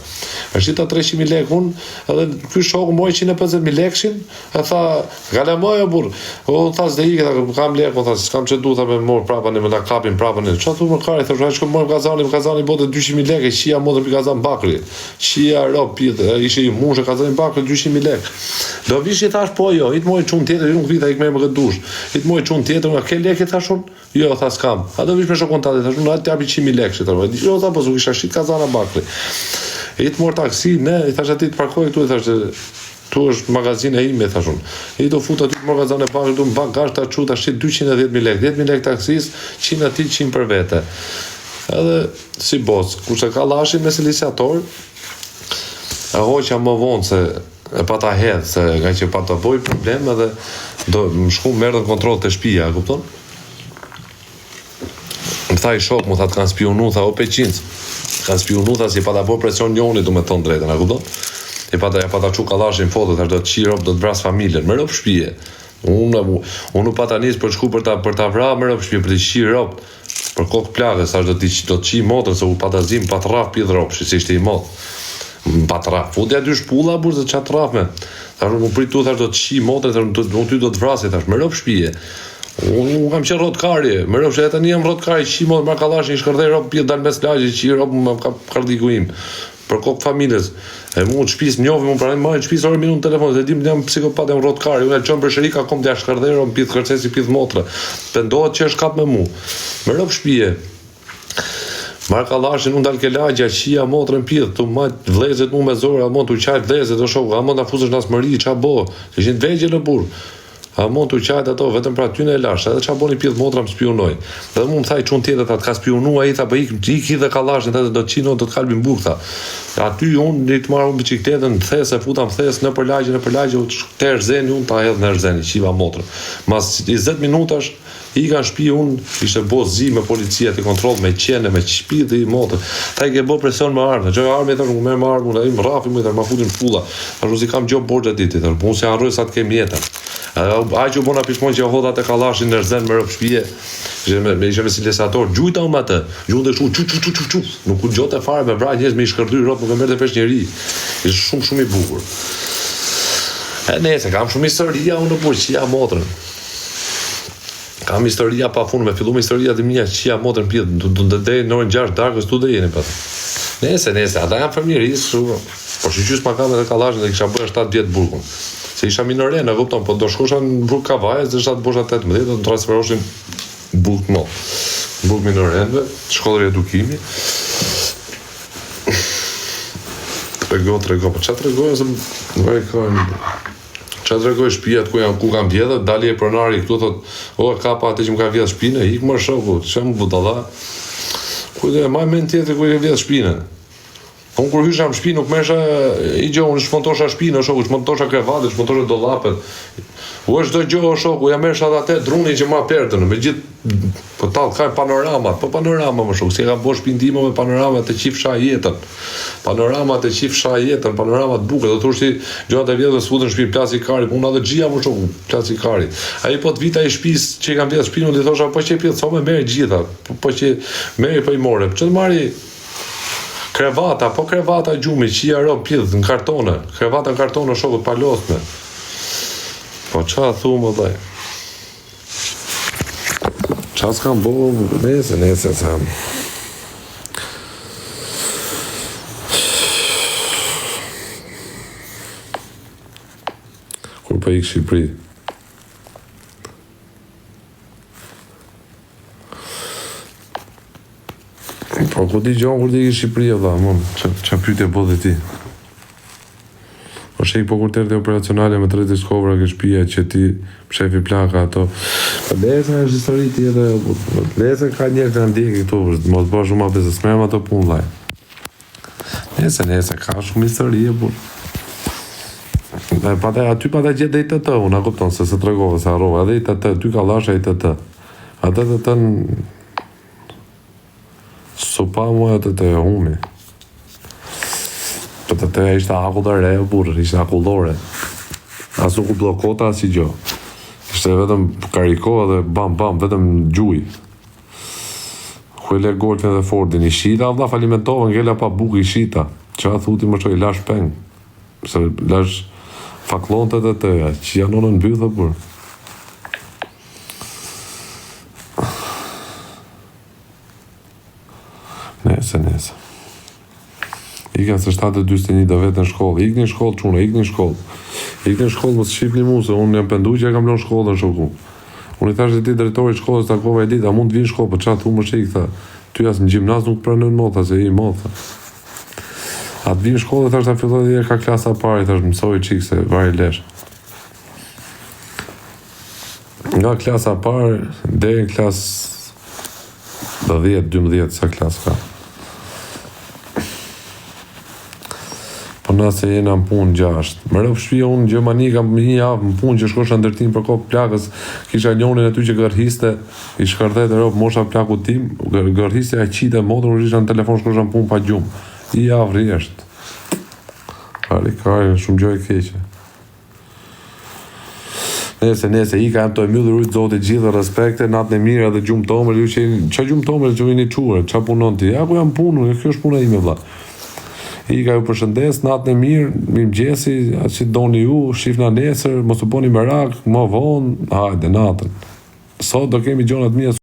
E shita 300.000 lek unë, edhe ky shoku moj 150.000 lekshin, e tha, gale moj e burë, o tha s'de i, kam lek, o tha, s'kam që du, tha me morë prapën e me la kapin prapën e, që thu më kari, tha, shkëm morë kazani bote 200.000 lek, e qia modër për kazan bakri, qia rop pithë, ishe i mushë kazani bakri 200.000 lek. Do vish i thash po jo, i të moj qunë tjetër, nuk vita i këmej më këtë dush, i të moj qunë tjetër, nga ke lek i thash unë, jo, tha s'kam, a do vish me shokon tati, thash unë, a të japi 100.000 lek, jo, tha po s'u kisha shit kazana bakri. I të morë taksi, ne, i thash ati të parkoj këtu, i thash tu është magazine ime, thash unë. I do fut aty të magazane bakri, du më bagazh të aqu, ta shit 210.000 lek, 10.000 lek taksis, 100 ati, 100 për vete. Edhe, si bos, kurse ka lashin me siliciator, e hoqja më vonë se e pa ta hedhë, se nga që pa ta boj problem edhe do më shku merë dhe kontrol të shpija, kupton? Më tha i shok, mu tha të kanë spionu, tha o peqinës, kanë spionu, tha si pa ta boj presion njoni, du me thonë drejten, a kupton? E pa ta qu kalashin foto, tha do të qirop, do të vras familjen, më rëp shpije. Unë pa ta njës për shku për ta vra, më rëp shpije, për të qirop, për kokë plakës, do të qi motër, se u pa ta zim, pa të raf pidh ropë, si ishte i motë. Pa të raf, futja 2 shpulla, burë, se qa të raf me. Thash, më pritu, thash, do të qi motre, unë ty do të vrasi, thash, më rëp shpije. Unë kam qenë rotkarje, më rëp shpije, një jam rotkarje, qi motre, më kalash, një shkërdej ropë, pjetë dalë mes lagje, qi ropë, më ka kardiku im. Për kokë familjes. E mu në shpis njovi, më pranë, ma në shpis orë minutë telefon, dhe dim, jam psikopat, jam rotkarje, unë e qënë për shërika, kom të shkërdej ropë, pjetë kërcesi, pjetë motre. Pendohet që është kap me mu. Më rëp shpije. Marë kalashin, unë dalë ke lagja, qia motrën pithë, tu majtë vlezet mu me zorë, amon tu qajtë vlezet, o shokë, amon ta fusësh në asmëri, qa bo, ishin të vegje në burë. A mund të qajt ato, vetëm pra ty në e lash, edhe qa boni pjedh motra më spionoj. Edhe mu më thaj çun tjetër, ta të ka spionu, a i tha, ba iki dhe kallashin, do të qino, do të kalbin buk, tha. Aty unë, një të marrë unë bicikletën, thesë, futa më thesë, në përlagje, të erzeni, unë ta hedhë në erzeni, qiva motrën. Mas 20 minutash, i ka në shpi unë, ishte bo zi me policia të kontrol, me qene, me shpi dhe i motrë. Ta i ke bo presion me armë, që armë e tërë, me armë, unë, më rafi mu i tërë, ma futin fulla. Ashtu si kam gjop borgja ditit, unë se harroj sa të kem jetën. Ai që bona pishmon që hodhat e kallashin në rëzen me rëp shpije, ishe me silesator, gjujta unë atë, gjujnë dhe shu, nuk u gjote fare me vraj njës me i shkërdy rëp, nuk e mërë të pesh njeri, ishte shumë i bukur. E nese, kam shumë historia unë në qia motrën. Kam historia pa funë, me fillu me historia të mija qia motrën pjedhë, du në dhe në orën 6 darkës tu dhe jeni pëtë. Nese, ata jam familjeris, po shqyqys ma kam edhe kallashin dhe kisha bërë 7 vjetë burkun. Se isha minore, në kupton, po do shkosha në burg Kavajës dhe shatë bosha 18, do të transferoshin burg mo. Burg minorenve, shkollër edukimi. Trego, po qa tregoj, qa tregoj shpijat ku kam vjedhe, dali e pronari këtu, thot, o, kapa ati që më ka vjedhe shpine, hik më shoku, që më budala. Kujde, maj men tjetër ku i ka vjedhe shpine. Unë kur hysha në shpi nuk mesha i gjo, unë shmontosha shpinë, shoku, shmontosha krevatet, shmontosha dollapet. U është do gjo, shoku, ja mesha dhe atë druni që ma pertën, me gjithë, po talë, ka panoramat, po panorama më shoku, si e ka bo shpinë timo me panoramat të qifsha jetën. Panoramat të qifsha jetën, panoramat buke, do të ushti gjohat e vjetë dhe s'futën shpinë plasi kari, unë edhe gjia më shoku, plasi kari. A i po të vita i shpis që i kam vjetë shpinë, unë i thosha, po që i pjetë, me meri gjitha, po që meri po i more, që të marri krevata, po krevata gjumi, qia ro pjedhë në kartone, krevata në kartone shokët palosme. Po qa thumë dhe? Qa s'kam bo, nese, sa. Kur pa ikë Shqipëri? Po, ku di gjohën kur ti ikë Shqipëria, vla, mon, qa pyte po dhe ti? Po shek po kur tërë të operacionale me 30 skovra ke shpia që ti shefi plaka ato. Po lesa është histori tjetër, lesa ka njerë të ndjeki këtu, mos bësh shumë apë se smem ato punë, laj. Nese, ka shumë histori e bur. Aty pa të gjithë dhe i të të, unë a kupton, se të regove, se arrove, edhe i të të, ty ka lasha i të të. Atë të të në sopa mua të të humi. Për të të ishte akull dhe re, burë, ishte akullore. As nuk u blokota, as i gjo. Ishte vetëm karikoa dhe bam, vetëm gjuj. Kuele golfin dhe Fordin, i shita, vda falimentovën, ngella pa buk i shita. Qa thuti më shoj, lash peng. Se lash faklonte të tëja, që janë në bythë, burë. Nese. Ika se 7:41 do vetë në shkollë. Ikni në shkollë, quna, ikni në shkollë. Ikni në shkollë, mësë shqipni mu, se unë jam pendu që e kam lënë shkollën shoku. Unë i thashtë ti drejtori shkollës, takova e ditë, a mund të vinë shkollë, për qatë thu më shikë, tha, ty asë në gjimnaz nuk pranën mo, tha, se i mo, tha. A të vinë shkollë, thashtë ta filloj dhe ka klasa pari, thashtë mësoj qikë se vari lesh. Nga klasa pari, dhe në klasë 10-12 sa klasë ka. Po nëse jena në punë 6. Më rëpë shpia unë në Gjermani kam një javë në punë që shkosha ndërtim për kopë plakës, kisha njonin e ty që gërhiste, i shkërthet e rëpë mosha plaku tim, gërhiste a qite motor, u isha në telefon shkosha në punë pa gjumë. I javë rjeshtë. Kari, shumë gjoj keqe. Nese, i ka jam të emyllë rujtë zotit gjithë respekte, natën e mirë edhe gjumë tomër, ju që qa gjumë tomër që vini qure, qa punon ti? Ja, ku jam punu, kjo është puna ime, vla. I ka ju përshëndes, natën e mirë, mirë gjesi, atë që doni ju, shifna nesër, mos të boni merak, më vonë, hajde, natën. Sot do kemi gjonat mija